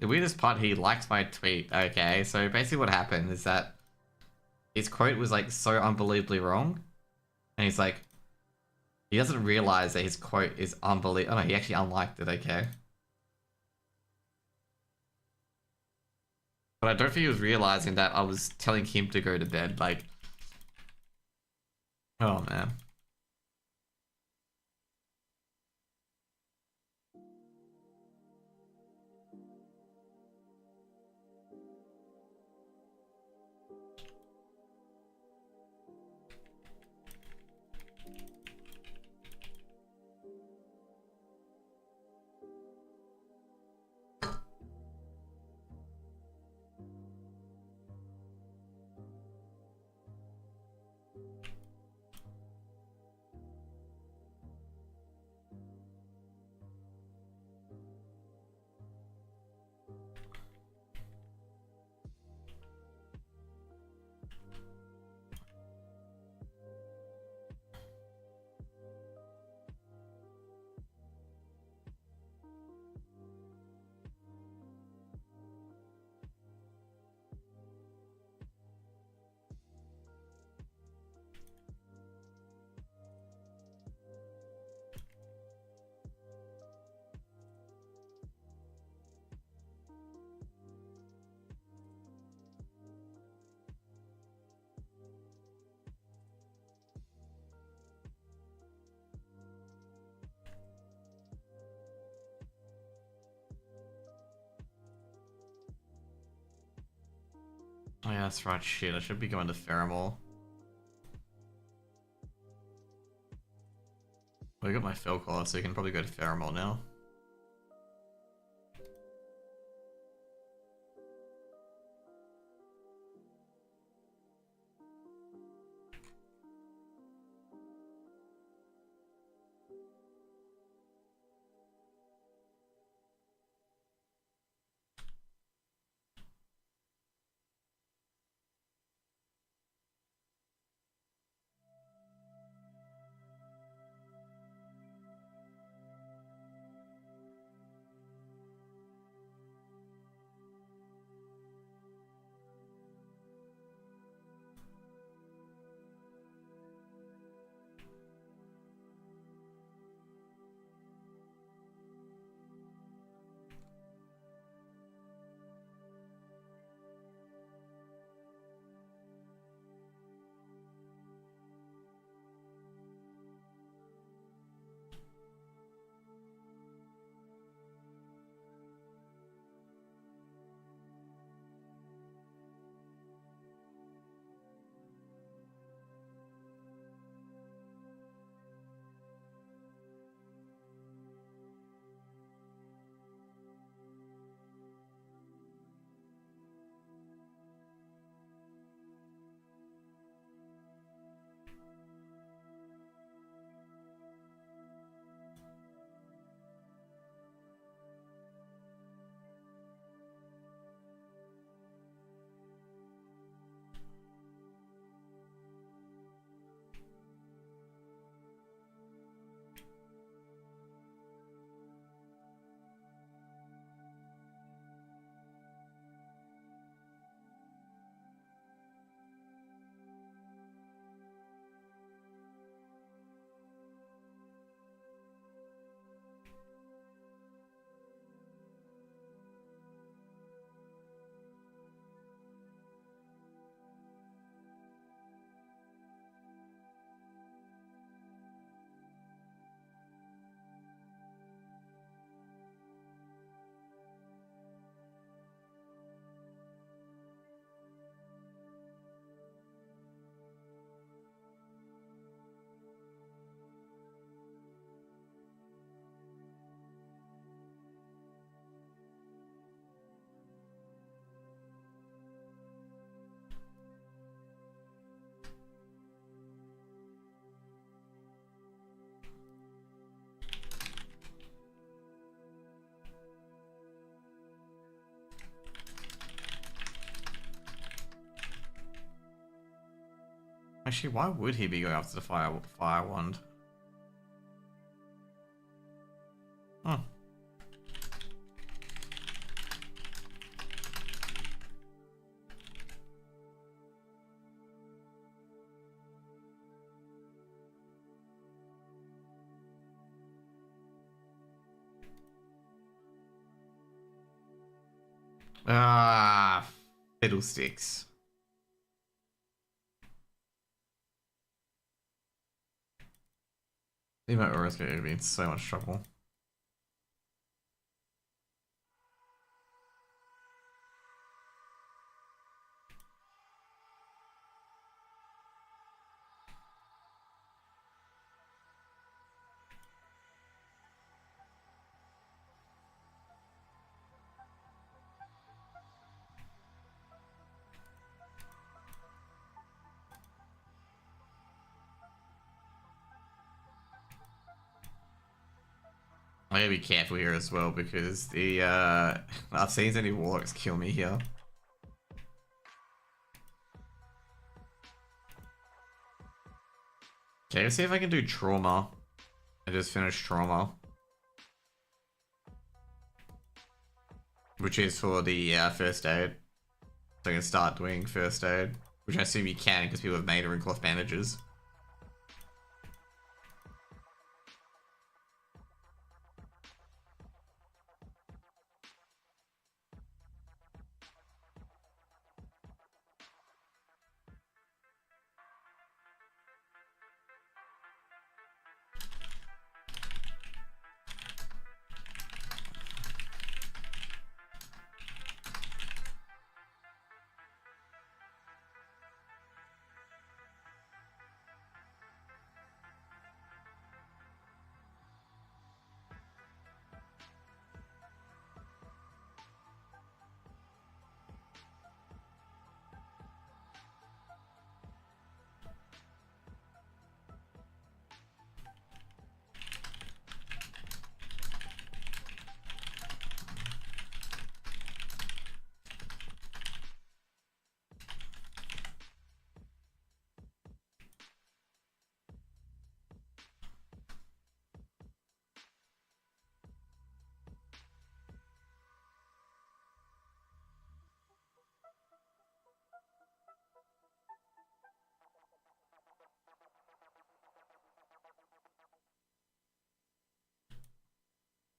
The weirdest part, he likes my tweet. Okay, so basically what happened is that his quote was like so unbelievably wrong. And he's like, he doesn't realize that his quote is unbelievable. Oh no, he actually unliked it, okay. But I don't think he was realizing that I was telling him to go to bed, like... Oh man. Oh yeah, that's right, shit, I should be going to Pheromore. Well, I got my Felcloth, so you can probably go to Pheromore now. Actually, why would he be going after the fire wand? Huh. Ah, fiddlesticks. They might always get be in so much trouble. I gotta be careful here as well because the I've seen any warlocks kill me here. Okay, let's see if I can do trauma. I just finished trauma. Which is for the first aid. So I can start doing first aid. Which I assume you can because people have made and cloth bandages.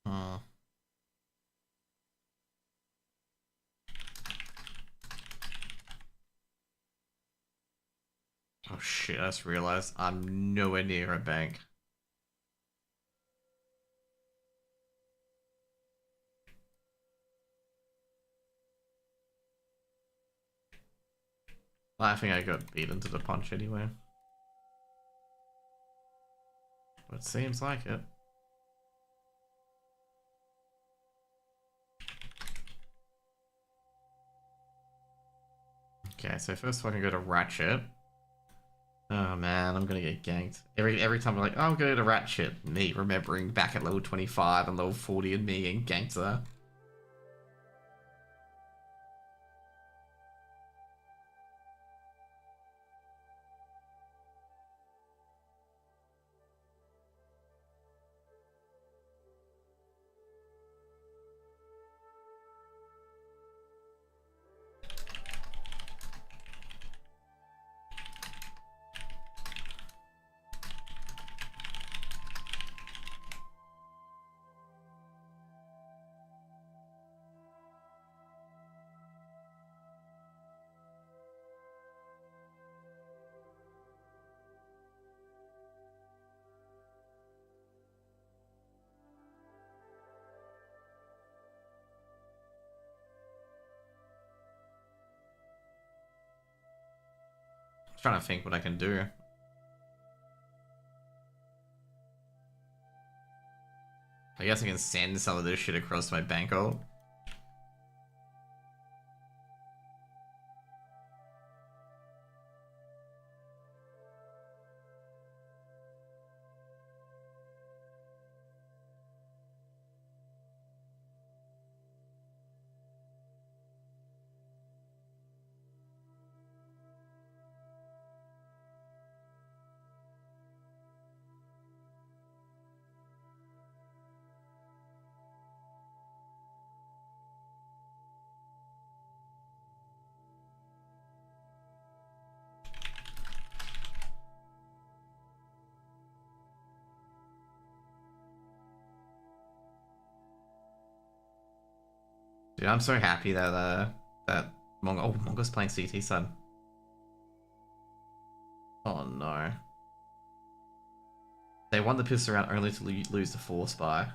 Hmm. Oh shit, I just realized I'm nowhere near a bank. I think I got beaten to the punch anyway. But it seems like it. Okay, so first I can go to Ratchet. Oh man, I'm gonna get ganked. Every time I'm like, oh, I'm gonna go to Ratchet. Me remembering back at level 25 and level 40 and me getting ganked there. I'm trying to think what I can do. I guess I can send some of this shit across my bank ult. Dude, I'm so happy that that Mongo's playing CT side. Oh no. They won the pistol round only to lose the force by.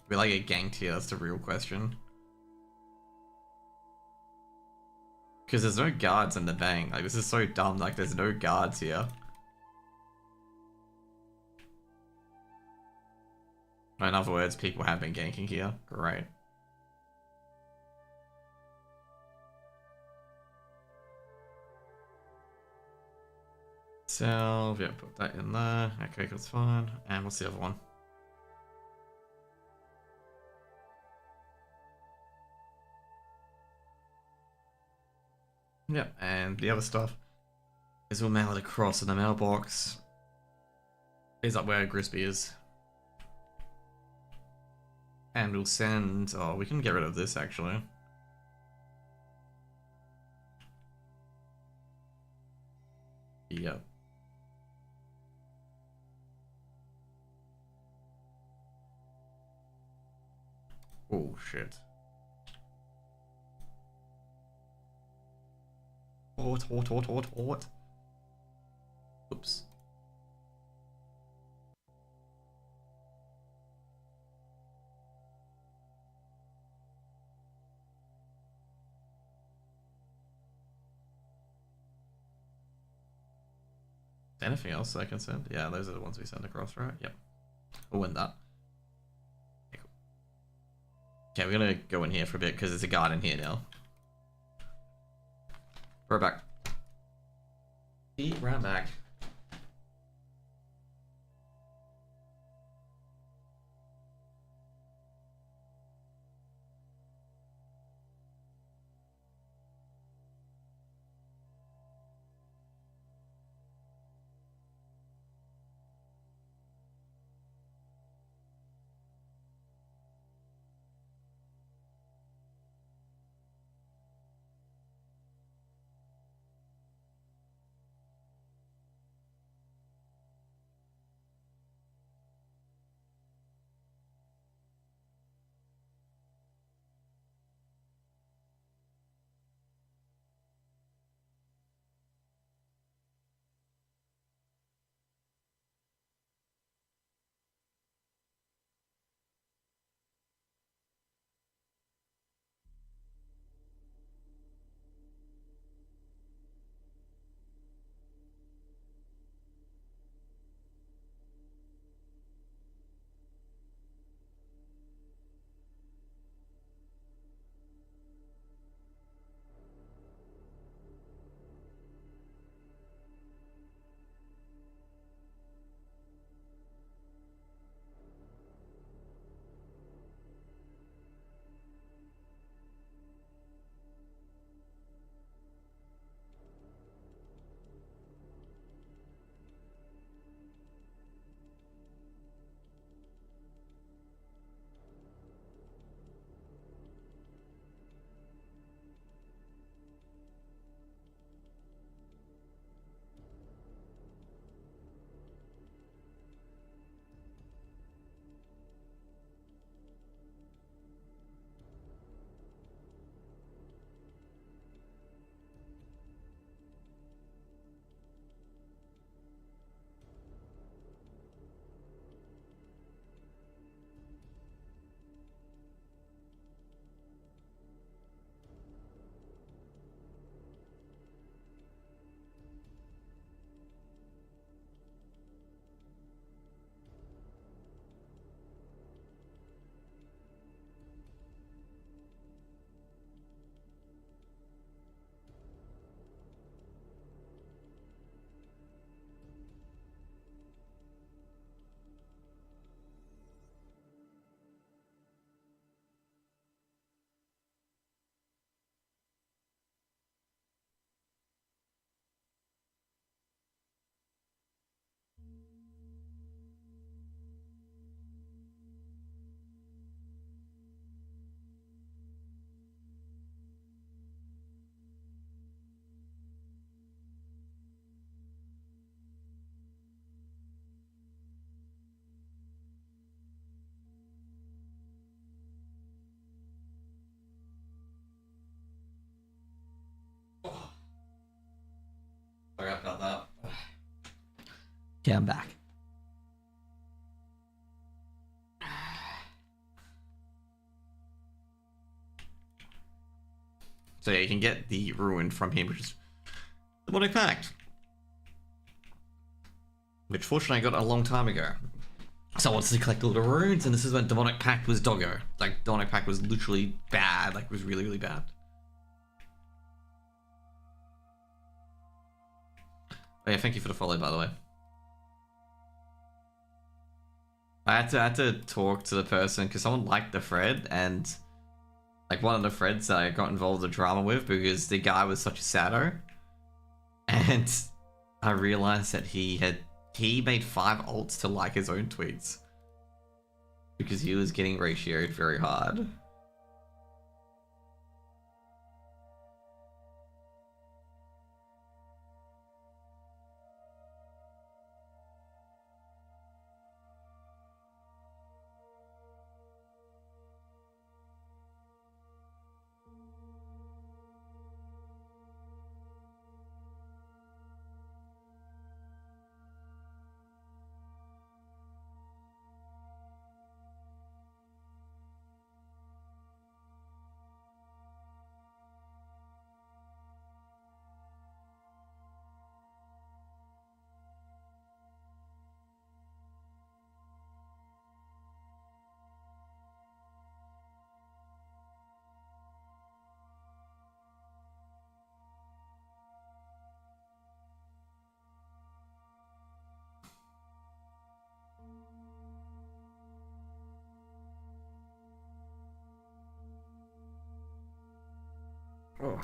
Will I get ganked here? That's the real question. Because there's no guards in the bank. Like, this is so dumb. Like, there's no guards here. In other words, people have been ganking here. Great. Salve, yeah, put that in there. Okay, that's fine. And what's the other one? Yep, and the other stuff is we'll mail it across in the mailbox. Is up where Grisby is. And we'll send... Oh, we can get rid of this, actually. Yep. Oh, shit. What? Oops. Anything else I can send? Yeah, those are the ones we send across, right? Yep. We'll win that. Okay, cool. Okay, we're gonna go in here for a bit because there's a guard in here now. We're back. Be right back. Sorry about that. Okay, I'm back. So yeah, you can get the ruin from him, which is the demonic pact, which fortunately I got a long time ago. So I wanted to collect all the runes, and this is when demonic pact was doggo. Like demonic pact was literally bad. Like it was really, really bad. Oh yeah, thank you for the follow, by the way. I had to talk to the person because someone liked the thread, and like one of the threads I got involved in drama with because the guy was such a sado, and I realized that he made 5 alts to like his own tweets because he was getting ratioed very hard. Oh.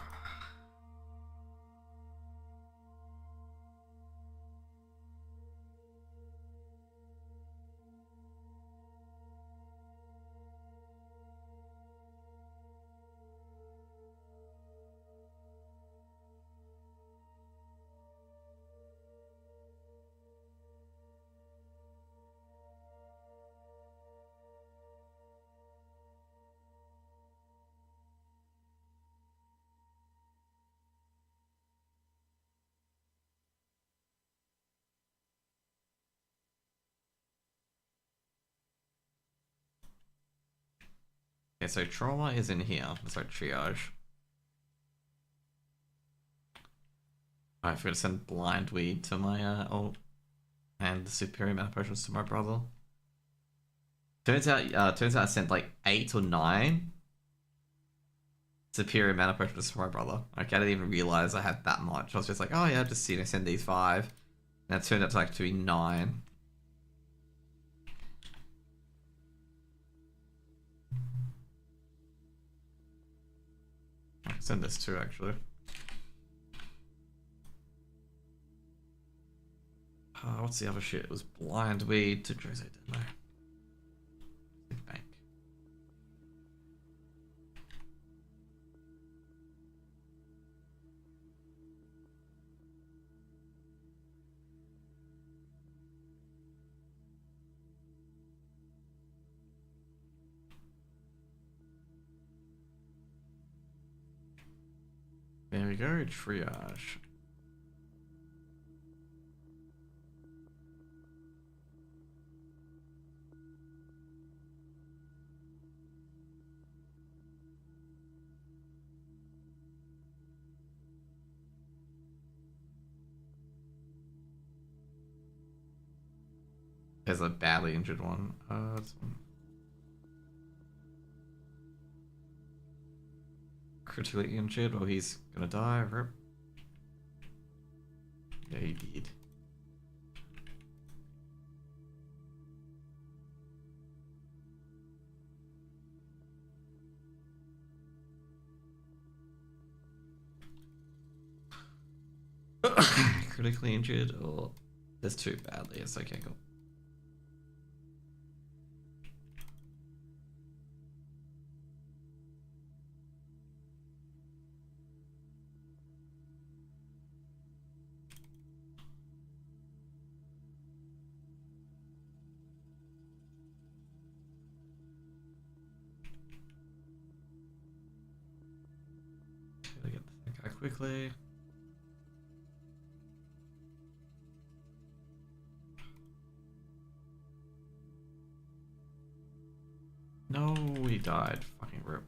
Okay, so trauma is in here. That's like triage. Alright, I forgot to send blind weed to my ult and the superior mana potions to my brother. Turns out I sent like 8 or 9 superior mana potions to my brother. Okay, I didn't even realize I had that much. I was just like, oh yeah, just send these 5. And it turned out to actually be 9. I can send this too, actually. What's the other shit? It was blind weed to Jose, didn't I? Bank. There we go, triage. There's a badly injured one. Critically injured. Well, he's gonna die. Rip. Yeah, he did. Critically injured, or there's 2 badly. It's okay, cool. Gotta get that guy quickly. No, he died. Fucking rip.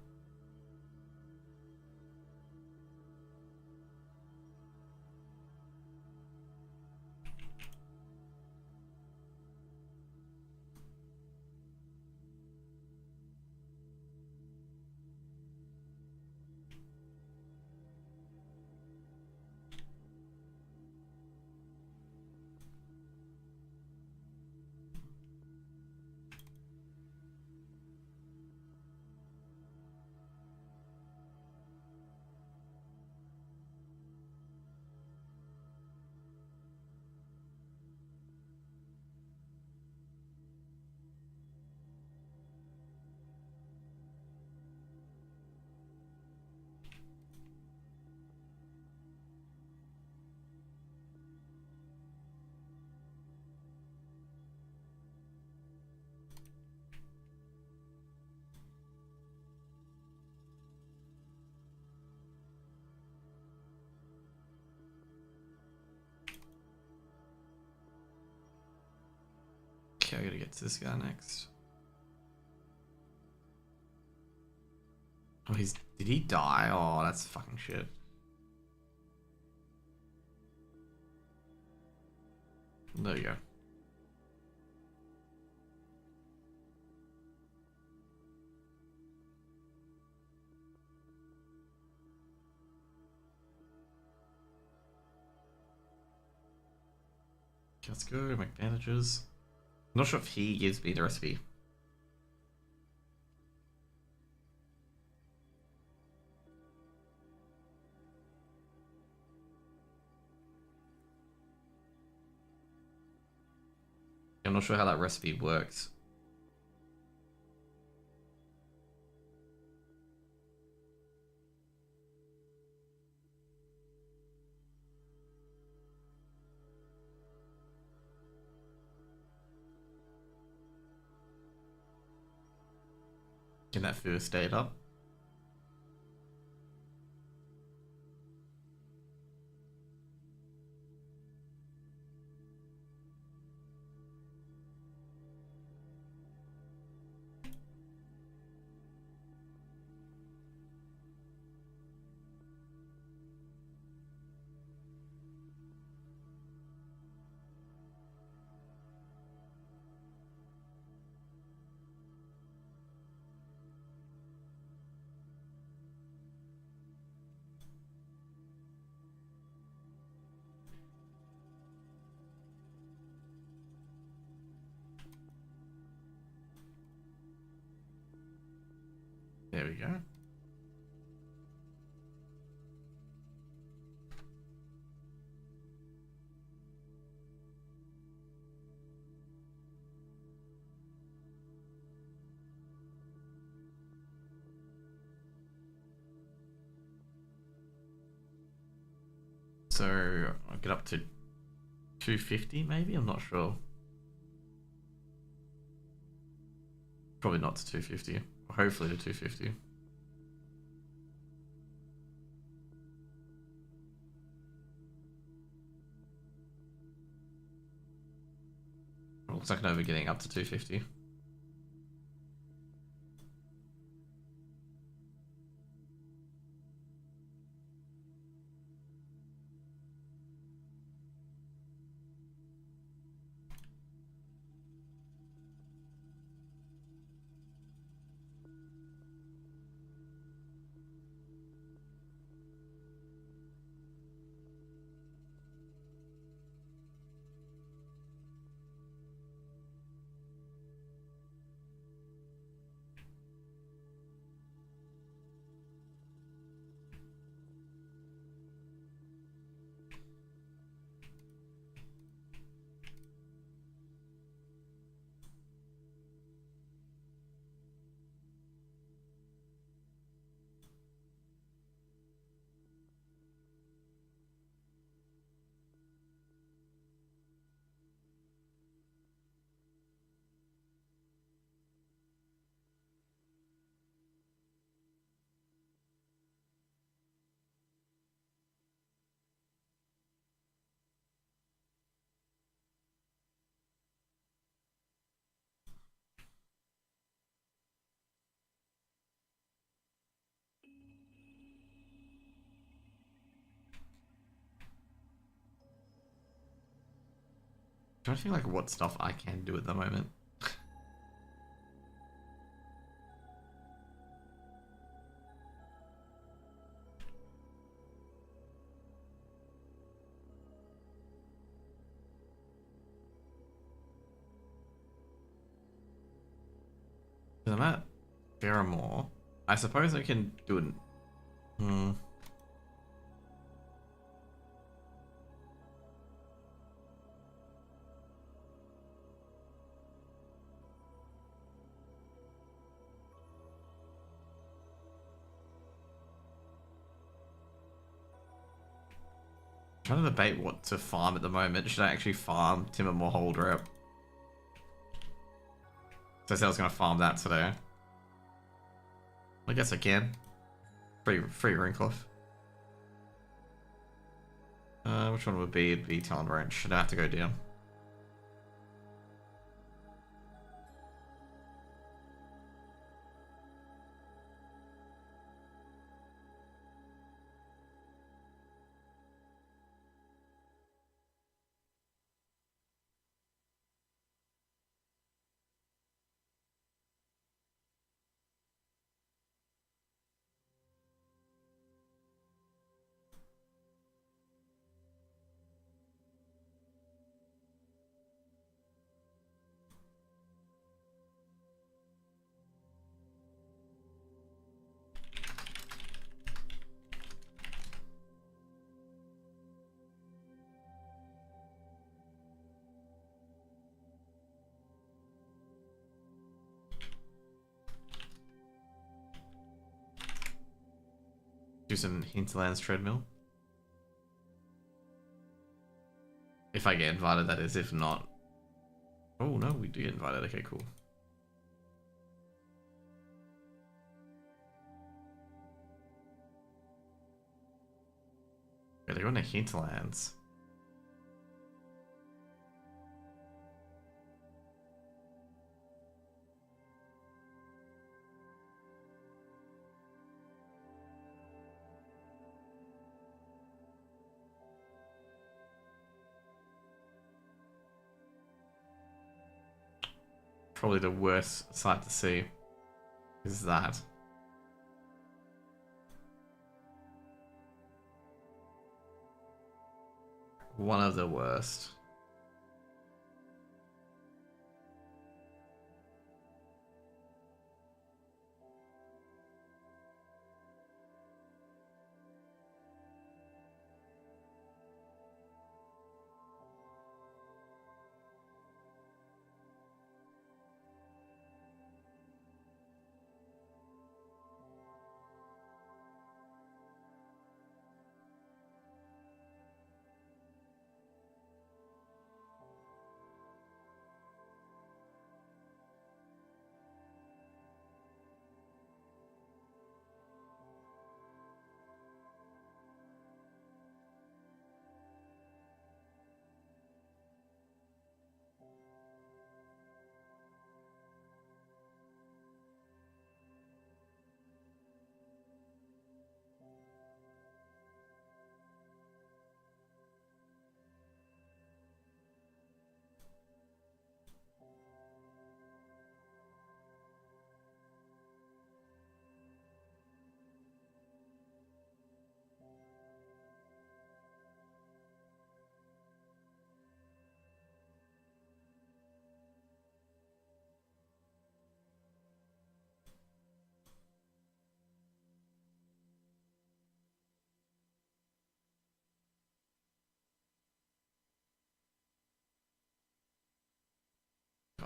Okay, I gotta get to this guy next. Oh, did he die? Oh, that's fucking shit. There you go. Okay, let's go, make bandages. I'm not sure if he gives me the recipe. I'm not sure how that recipe works. Can that first aid up? There we go. So I'll get up to 250 maybe? I'm not sure. Probably not to 250. Hopefully to 250. Looks like Nova getting up to 250. trying to think like what stuff I can do at the moment. I'm at Faramore. I suppose I can do it. Hmm. Trying to debate what to farm at the moment. Should I actually farm Timbermore Hold Rep? So I said I was going to farm that today. I guess I can. Free Wrinkle. Which one would be? It'd be Talon Branch. I have to go down. Do some Hinterlands treadmill. If I get invited, that is. If not... Oh, no, we do get invited. Okay, cool. Yeah, they're going to Hinterlands. Probably the worst sight to see is that. One of the worst.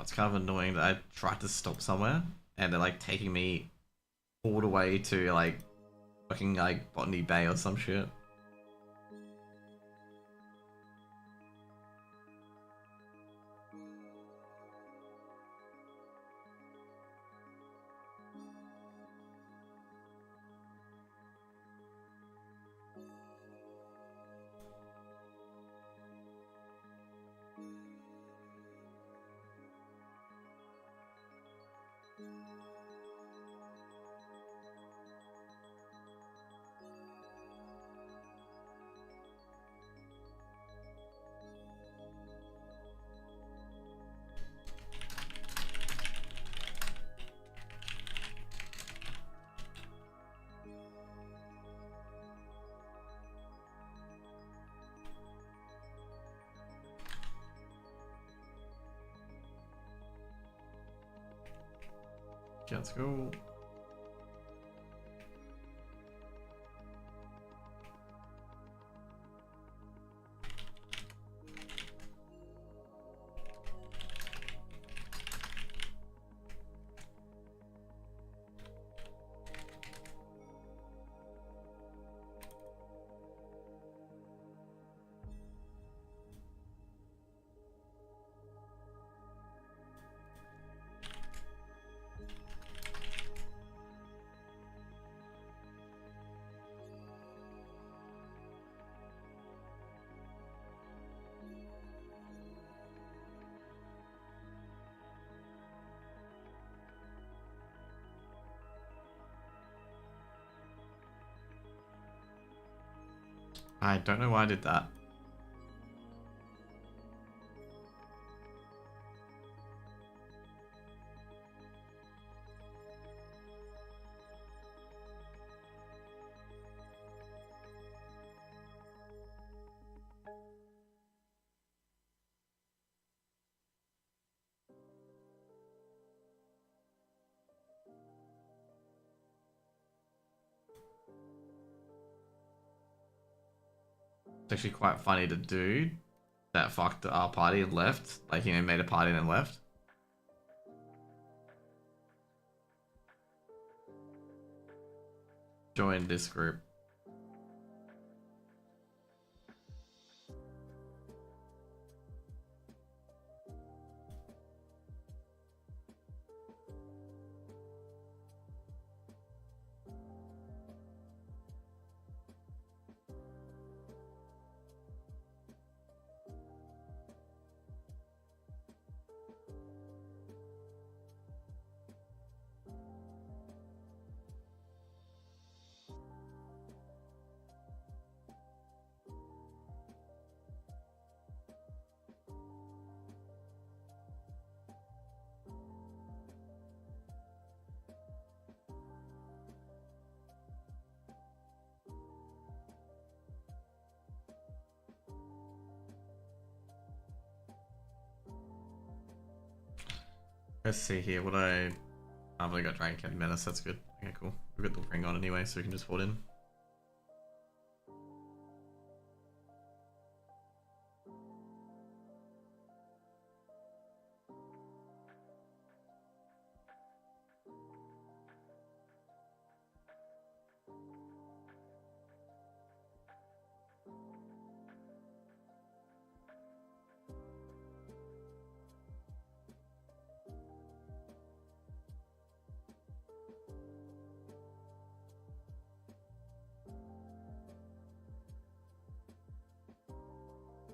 It's kind of annoying that I tried to stop somewhere and they're like taking me all the way to like fucking like Botany Bay or some shit. Let's go. I don't know why I did that. It's actually quite funny to do that fucked our party and left. Like, you know, made a party and then left. Join this group. Let's see here. I've only got Dragon Candy Menace. That's good. Okay, cool. We've got the ring on anyway, so we can just hold in.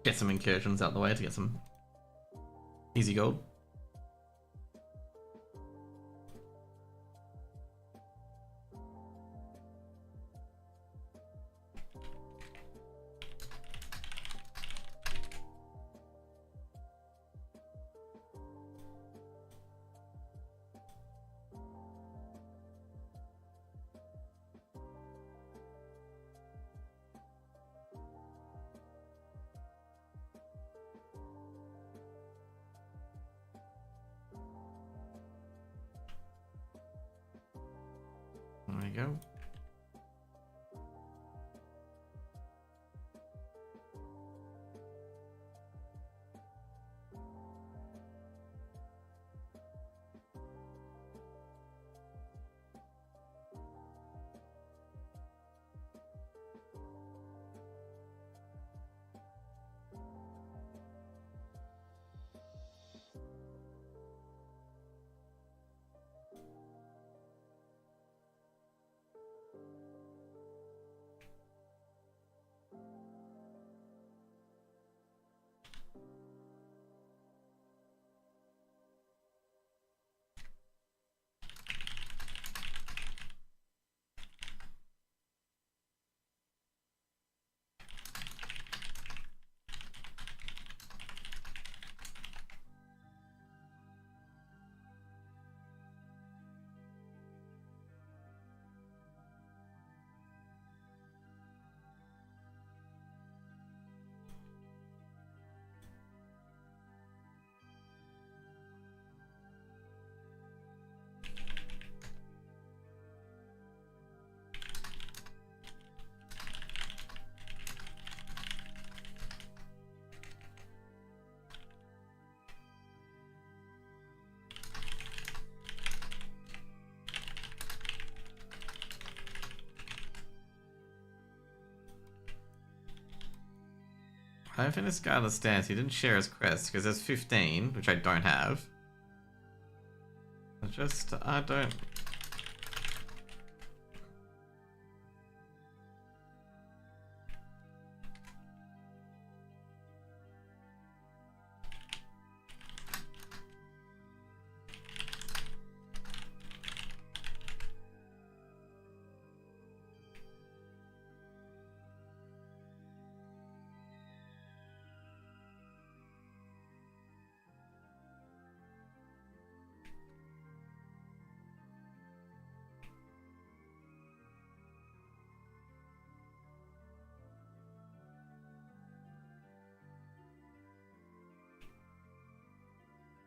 Get some incursions out of the way to get some easy gold. There you go. I don't think this guy understands. He didn't share his quest because there's 15, which I don't have. I don't.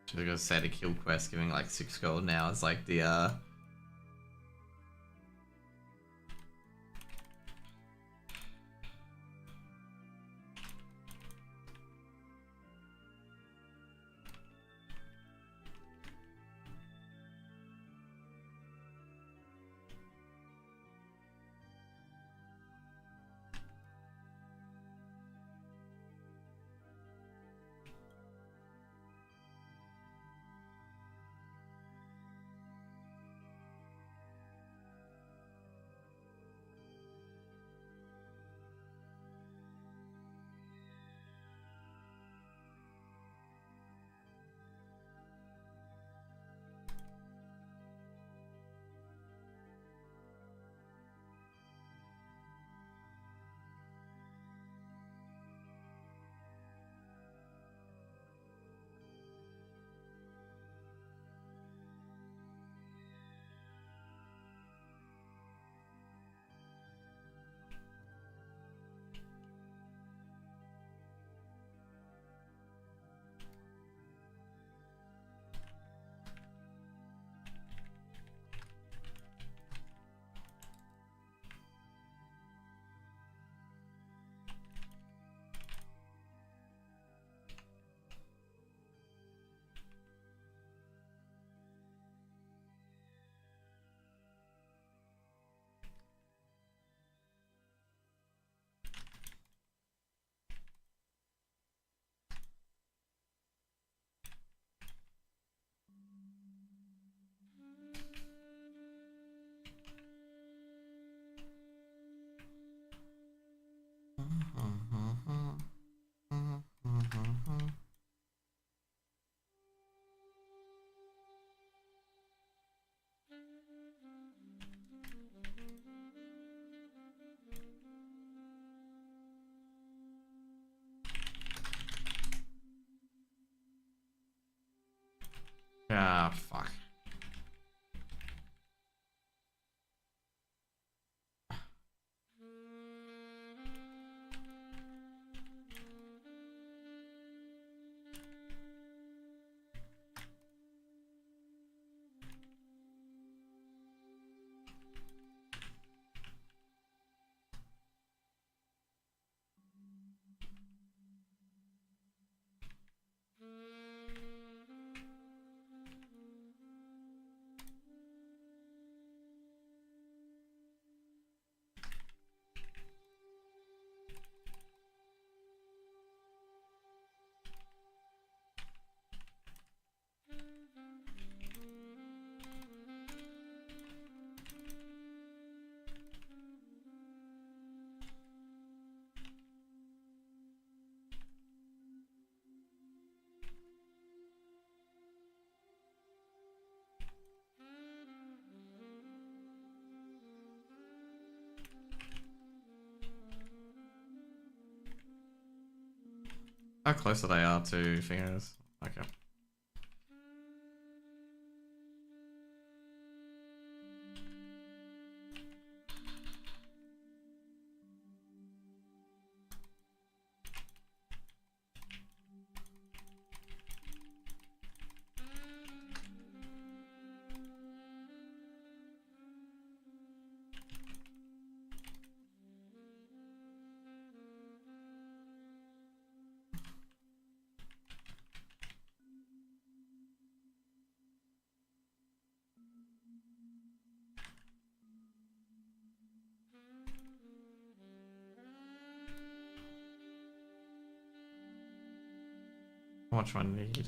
Should have got set a kill quest, giving like 6 gold now. It's like the ah, fuck. How close are they are to fingers? Okay. much do I need?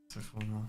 So full now.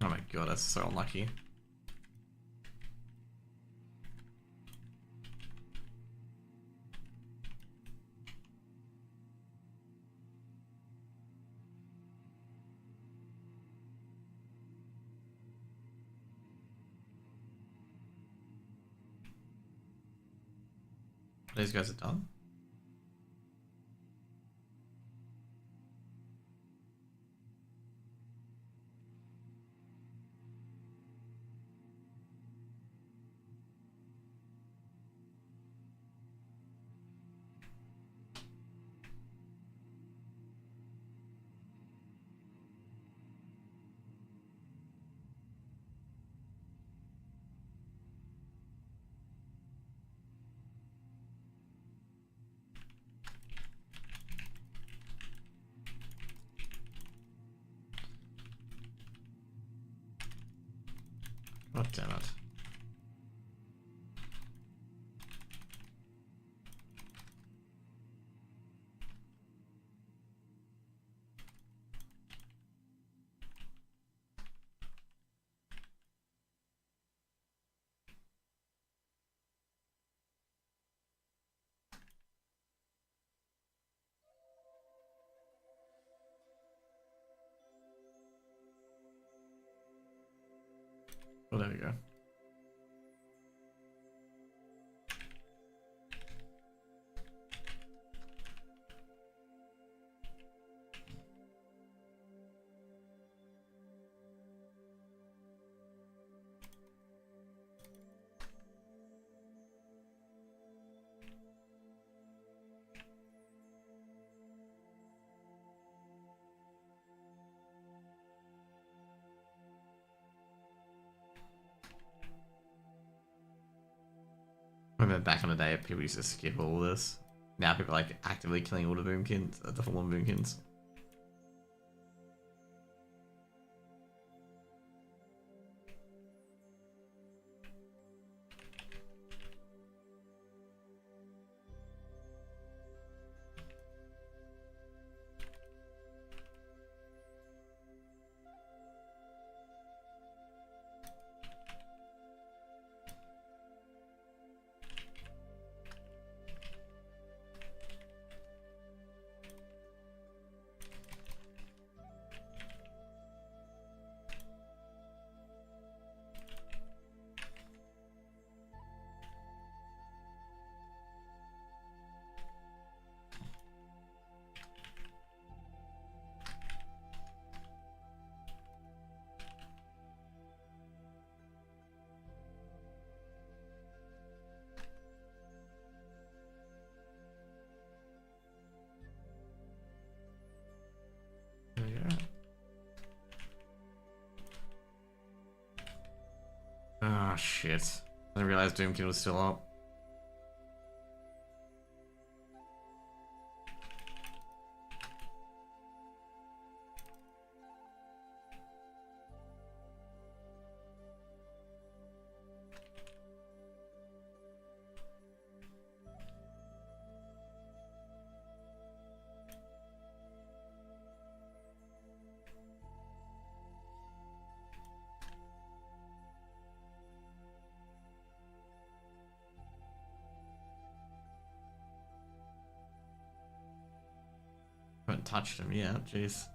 Oh my god, that's so unlucky. These guys are done. God damn it. Well, there we go. I remember back in the day, people used to skip all this. Now people are like actively killing all the boomkins, the full-on boomkins. Ah, shit. I didn't realize Doomkin was still up. Haven't touched him yet, jeez.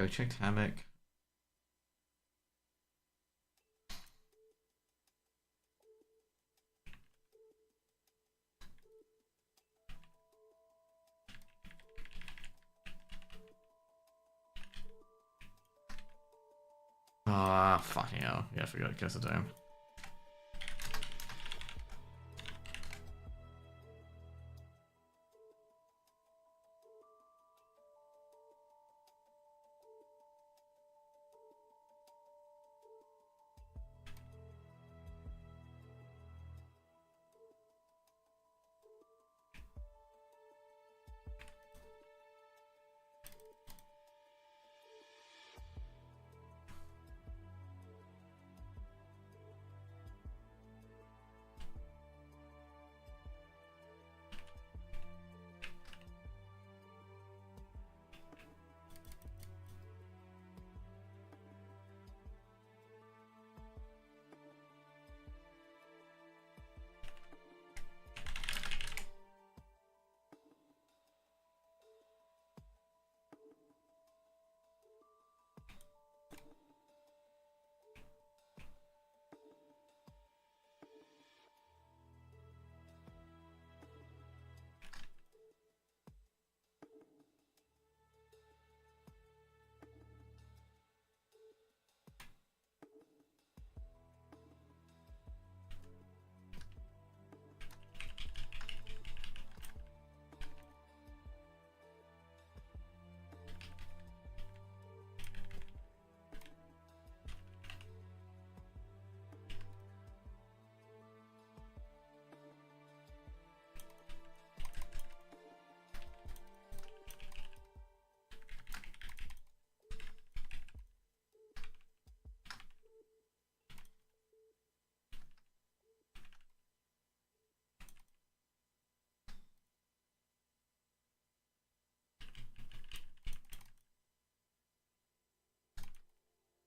Okay, we checked hammock. Ah, fucking hell. Yeah, I forgot to guess the dome.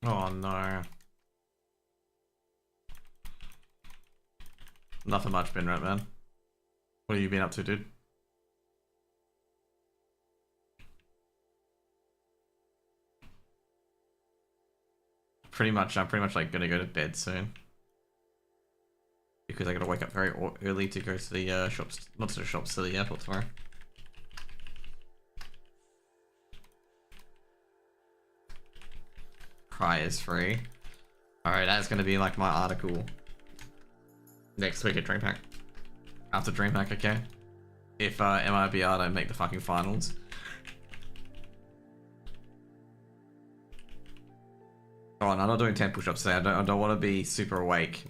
Oh no. Nothing much been right, man. What have you been up to, dude? I'm pretty much like gonna go to bed soon. Because I gotta wake up very early to go to the shops, not to the shops, to the airport tomorrow. Cry is free. Alright, that's gonna be like my article next week at DreamHack. After DreamHack, okay? If MIBR don't make the fucking finals. Oh, and I'm not doing 10 push-ups today. I don't want to be super awake.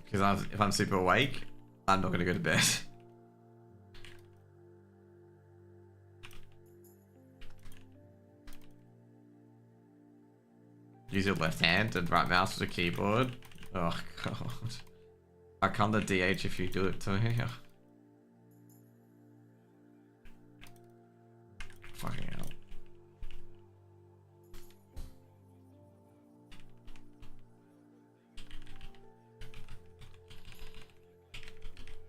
Because if I'm super awake, I'm not going to go to bed. Use your left hand and right mouse for the keyboard. Oh, God. I come to DH if you do it to me. Fucking hell.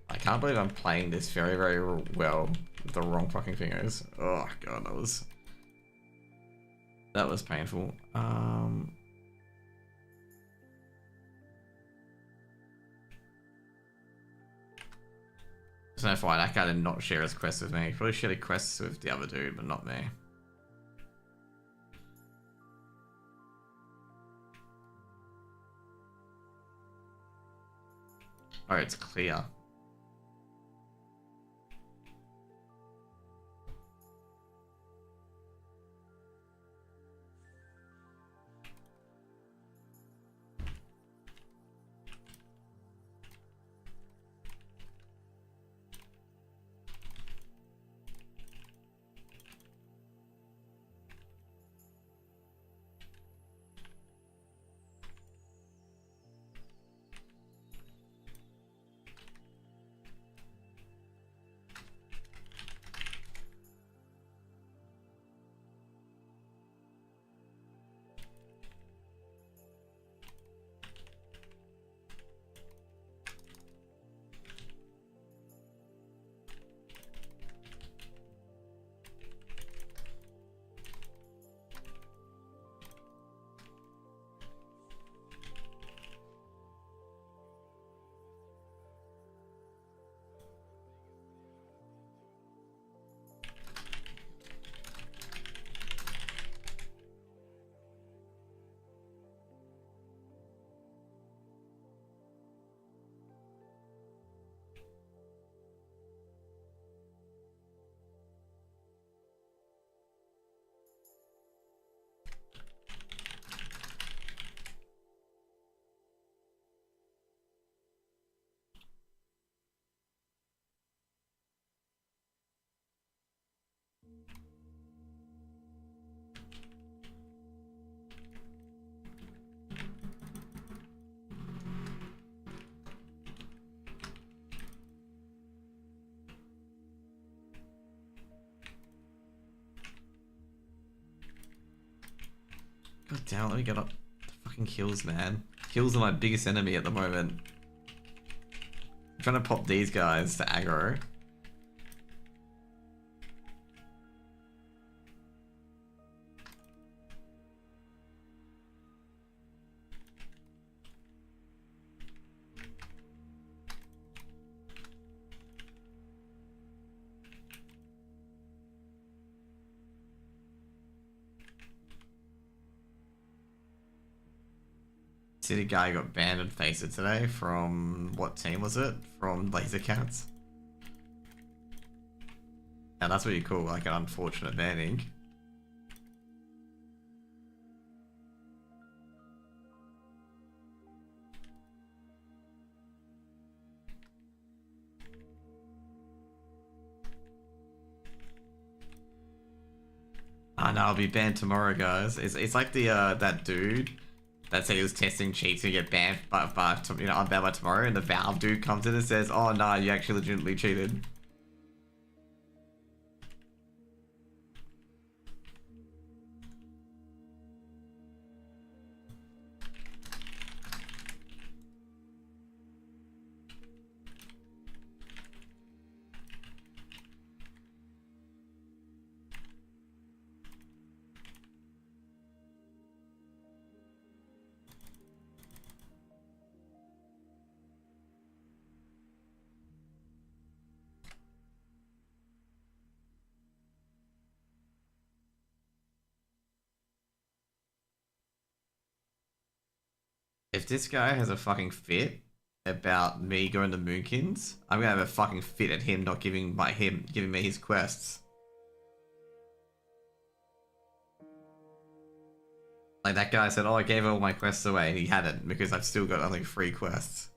I can't believe I'm playing this very, very well with the wrong fucking fingers. Oh god, that was painful. So fine, that guy did not share his quests with me. He probably shared quests with the other dude, but not me. Oh, it's clear. Damn, let me get up the fucking kills, man. Kills are my biggest enemy at the moment. I'm trying to pop these guys to aggro. City guy got banned and faced it today from what team was it? From Laser Cats. Yeah, that's what you call like an unfortunate banning. I know, I'll be banned tomorrow, guys. It's like the that dude that said he was testing cheats and get banned by you know, unbanned by tomorrow, and the Valve dude comes in and says, "Oh no, you actually legitimately cheated." If this guy has a fucking fit about me going to Moonkins, I'm gonna have a fucking fit at him not giving me his quests. Like that guy said, "Oh, I gave all my quests away," and he hadn't because I've still got only 3 quests.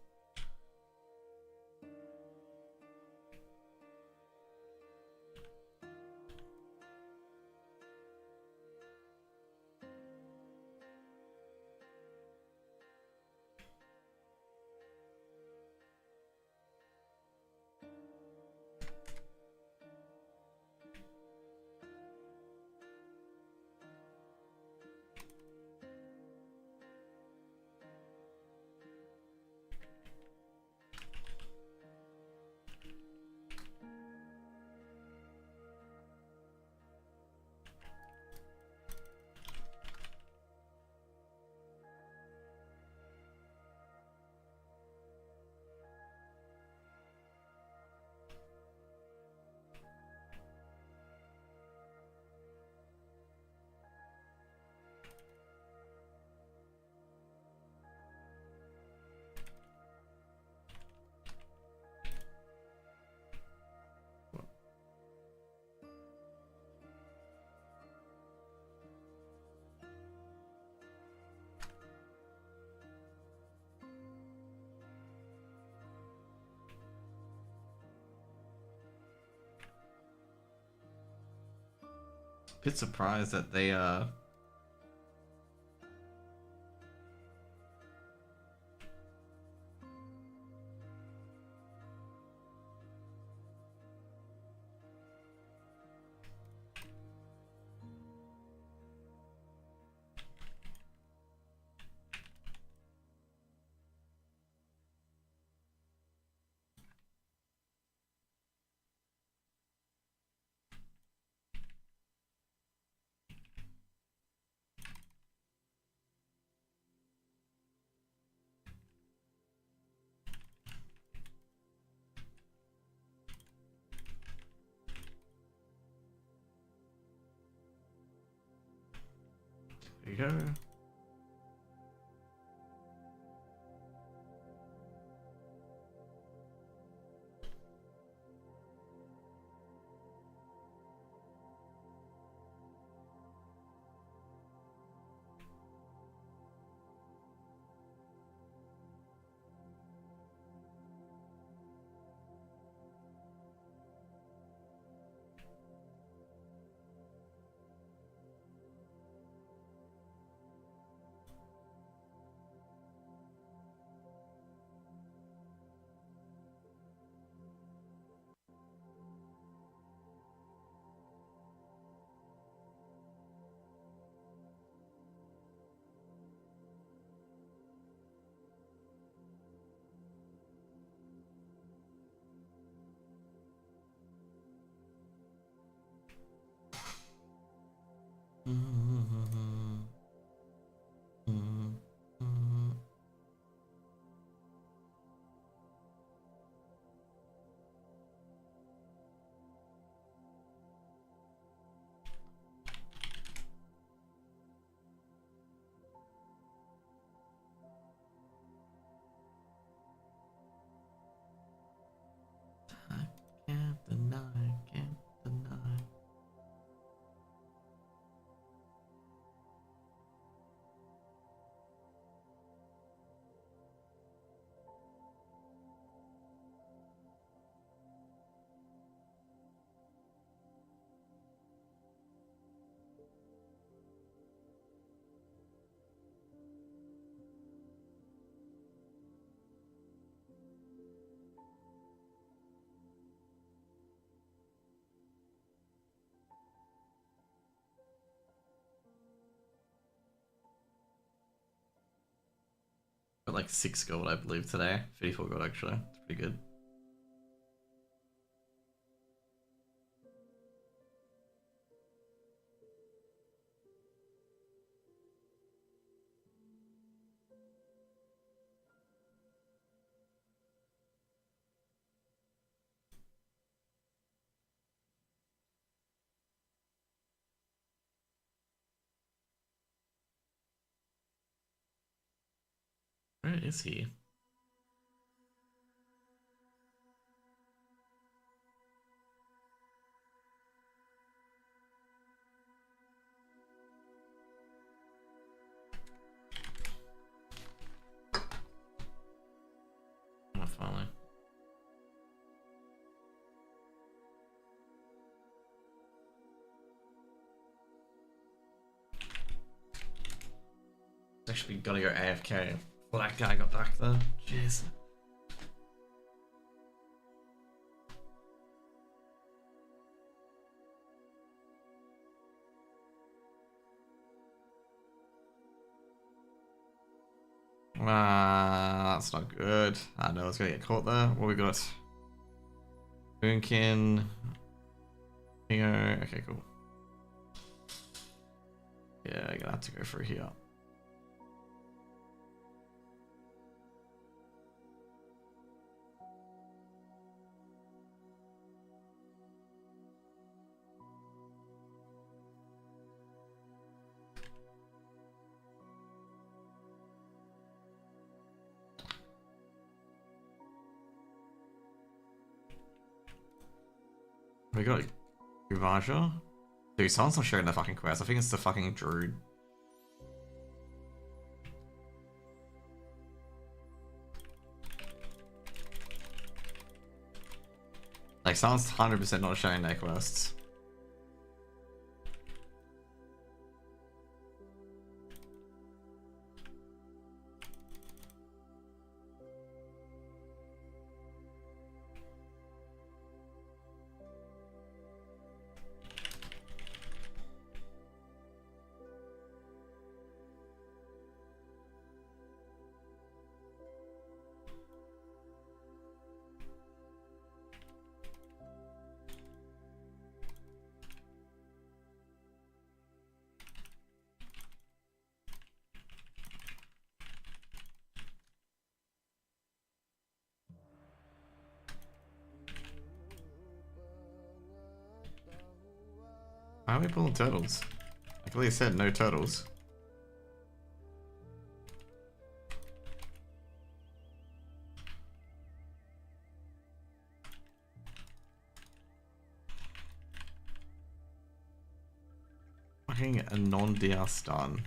Bit surprised that they there you go. like 6 gold, I believe, today. 34 gold, actually. It's pretty good. Where is he? Oh, finally. Actually gotta go AFK. Well, that guy got back there. Jeez. That's not good. I know it's gonna get caught there. What we got? Boonkin. Here. Okay, cool. Yeah, I'm gonna have to go for here. We got Uvaja. Dude, someone's not sharing the fucking quest. I think it's the fucking druid. Like, someone's 100% not sharing their quests. Why are we pulling turtles? I clearly said no turtles. Fucking a non-DR stun.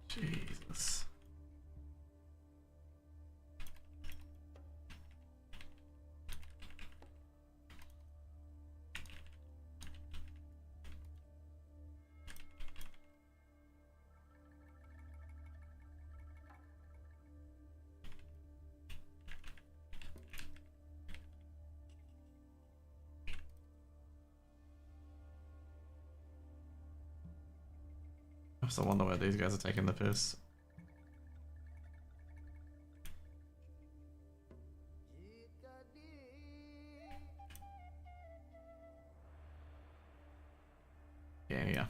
Jesus. I still wonder where these guys are taking the piss. Yeah, yeah.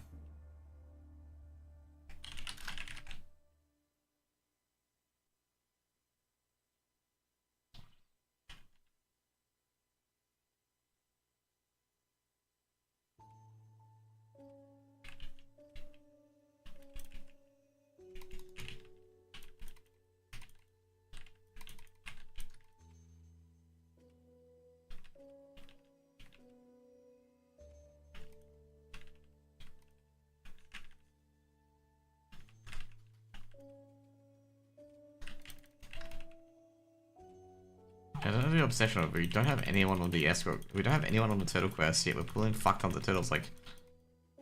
I don't know the obsession of it. We don't have anyone on the escort. We don't have anyone on the turtle quest yet. We're pulling fuck tons of turtles. Like,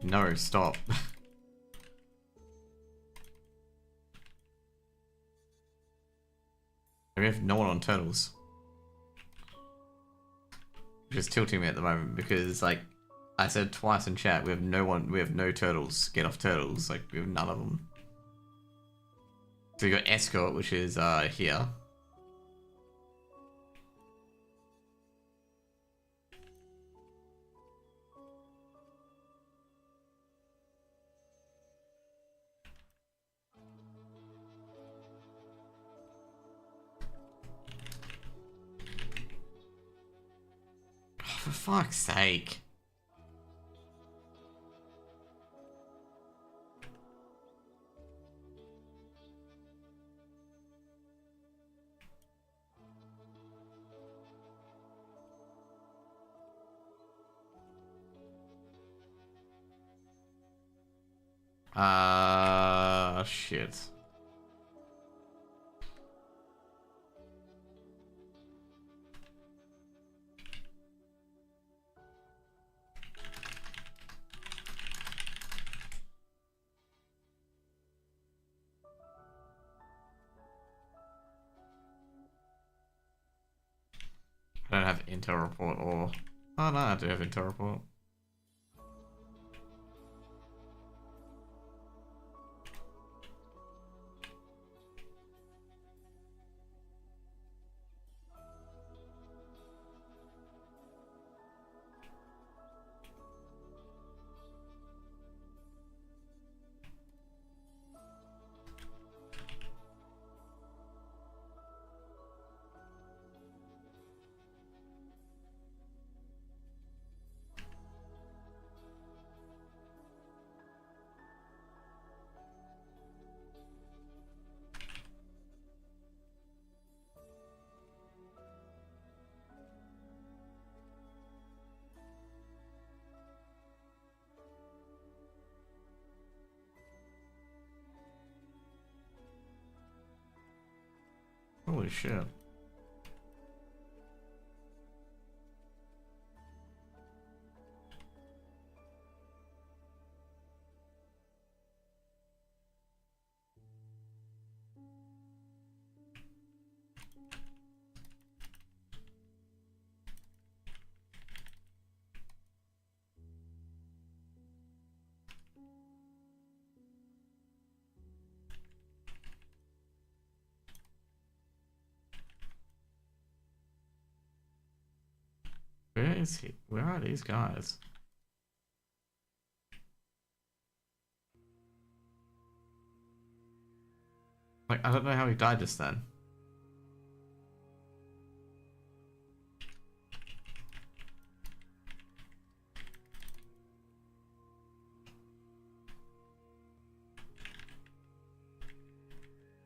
no, stop. We have no one on turtles. Which is tilting me at the moment because, like, I said twice in chat, we have no one, we have no turtles. Get off turtles, like, we have none of them. So we got escort, which is, here. Oh, for fuck's sake. Shit. I don't have intel report or... Oh no, I do have intel report. Holy shit. Where is he? Where are these guys? Like, I don't know how he died just then.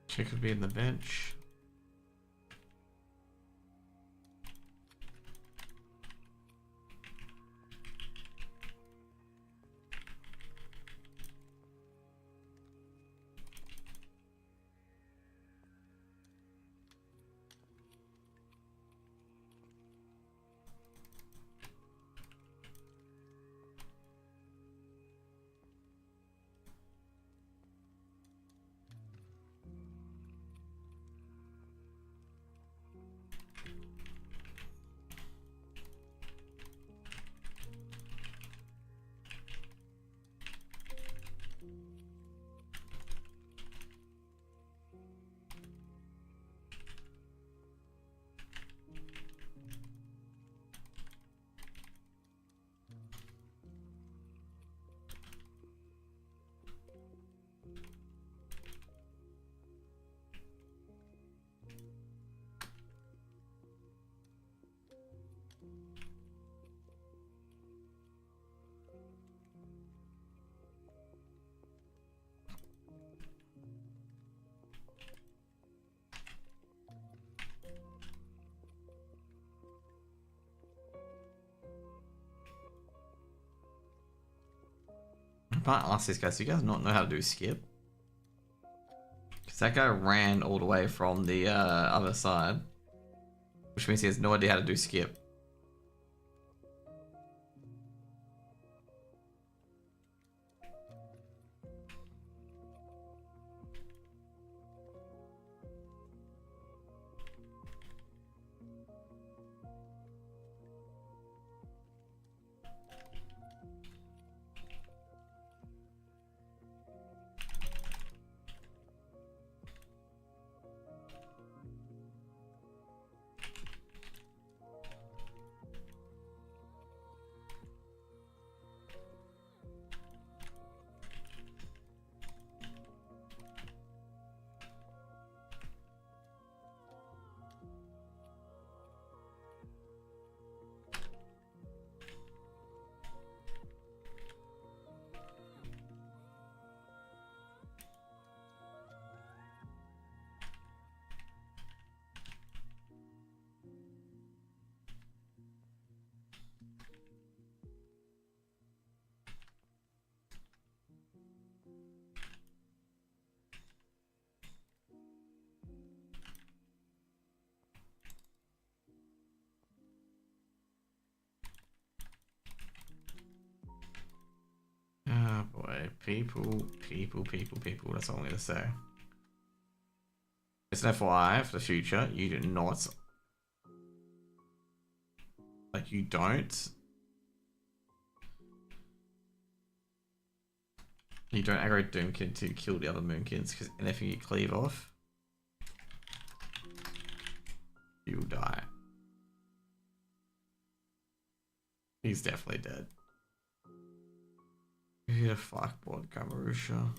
She could be in the bench. I might ask these guys, do you guys not know how to do skip? Because that guy ran all the way from the other side. Which means he has no idea how to do skip. people. That's all I'm gonna say. It's an FYI for the future. You do not. Like, you don't. You don't aggro Doomkin to kill the other Moonkins, because anything you cleave off, you'll die. He's definitely dead. Who the fuck bought Gamarusha?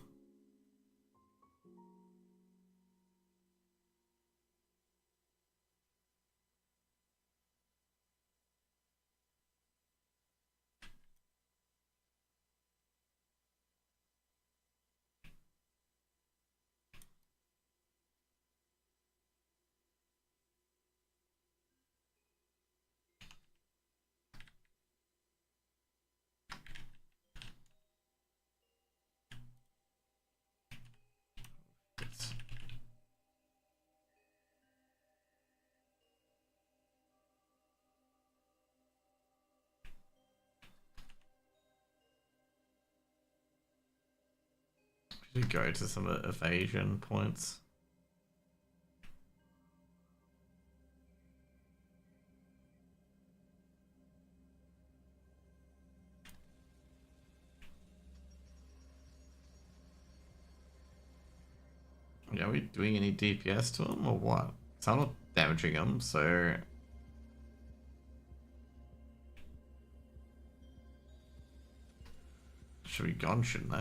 Should go to some evasion points. Yeah, are we doing any DPS to him or what? So I'm not damaging him, so should be gone, shouldn't they?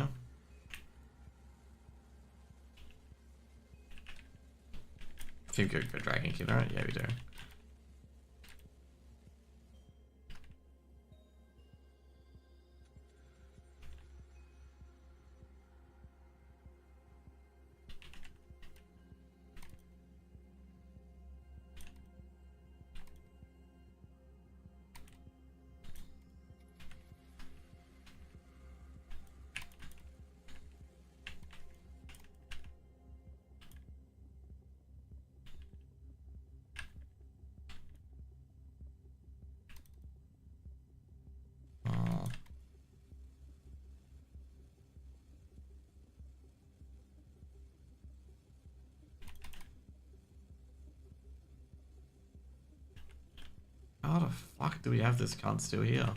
I think we go Dragon King, right? Yeah, we do. How the fuck do we have this cunt still here?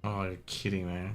Oh, you're kidding me.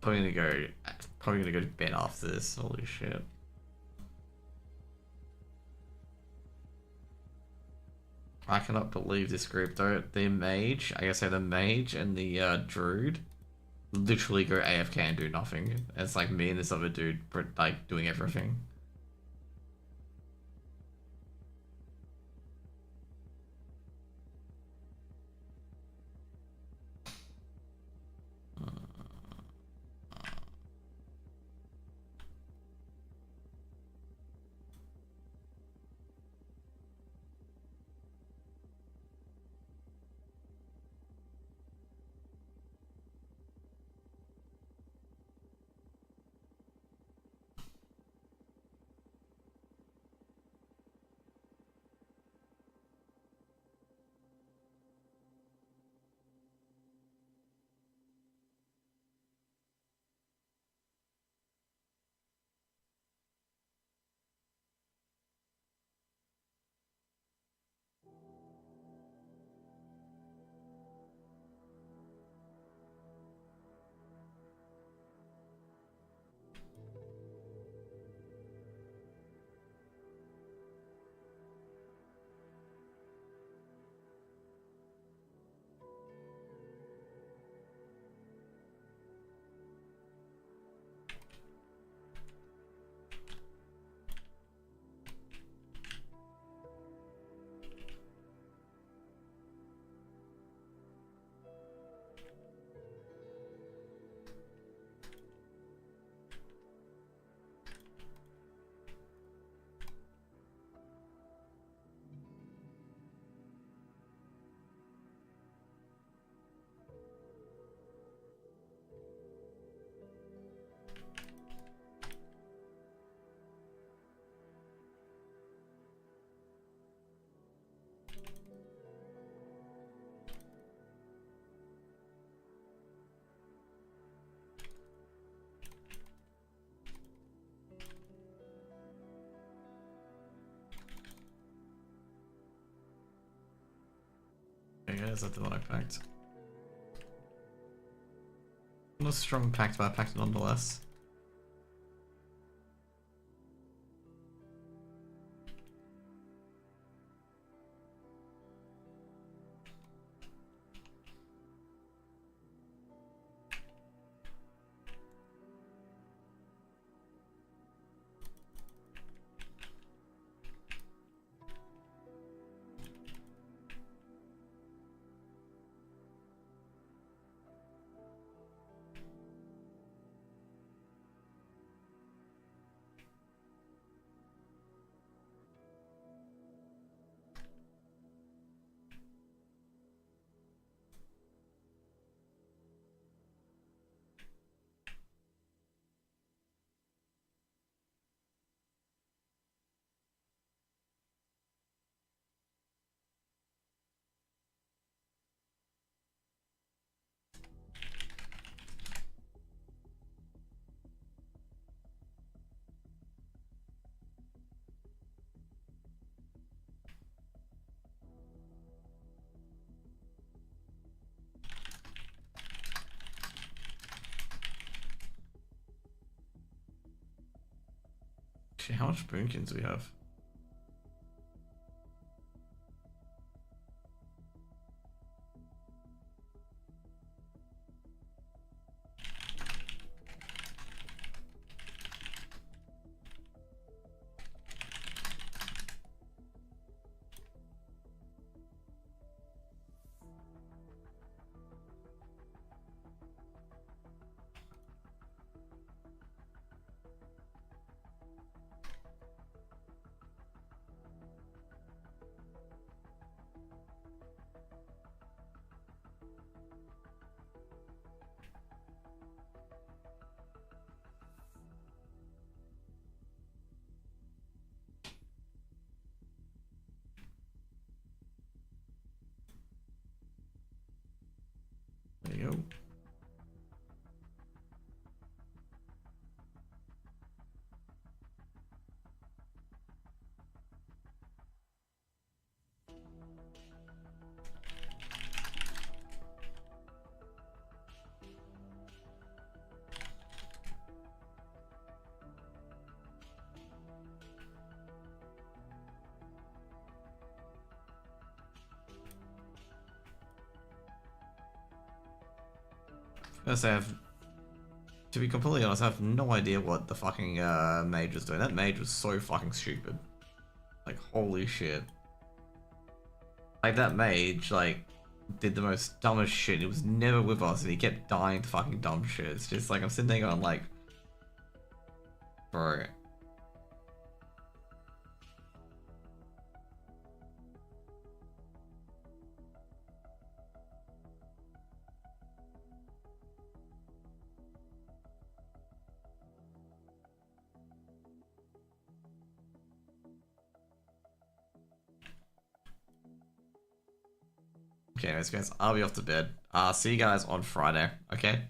Probably gonna go to bed after this. Holy shit. I cannot believe this group though. The mage, I guess the mage and the druid literally go AFK and do nothing. It's like me and this other dude like doing everything. Okay, guys, that's the one I packed. Not a strong pact, but I packed it nonetheless. Actually, how much boomkins do we have? There you go. To be completely honest, I have no idea what the fucking mage was doing. That mage was so fucking stupid. Like, holy shit. Like, that mage, like, did the most dumbest shit. He was never with us and he kept dying to fucking dumb shit. It's just like, I'm sitting there going like, bro. Okay, anyways, guys, I'll be off to bed. See you guys on Friday, okay?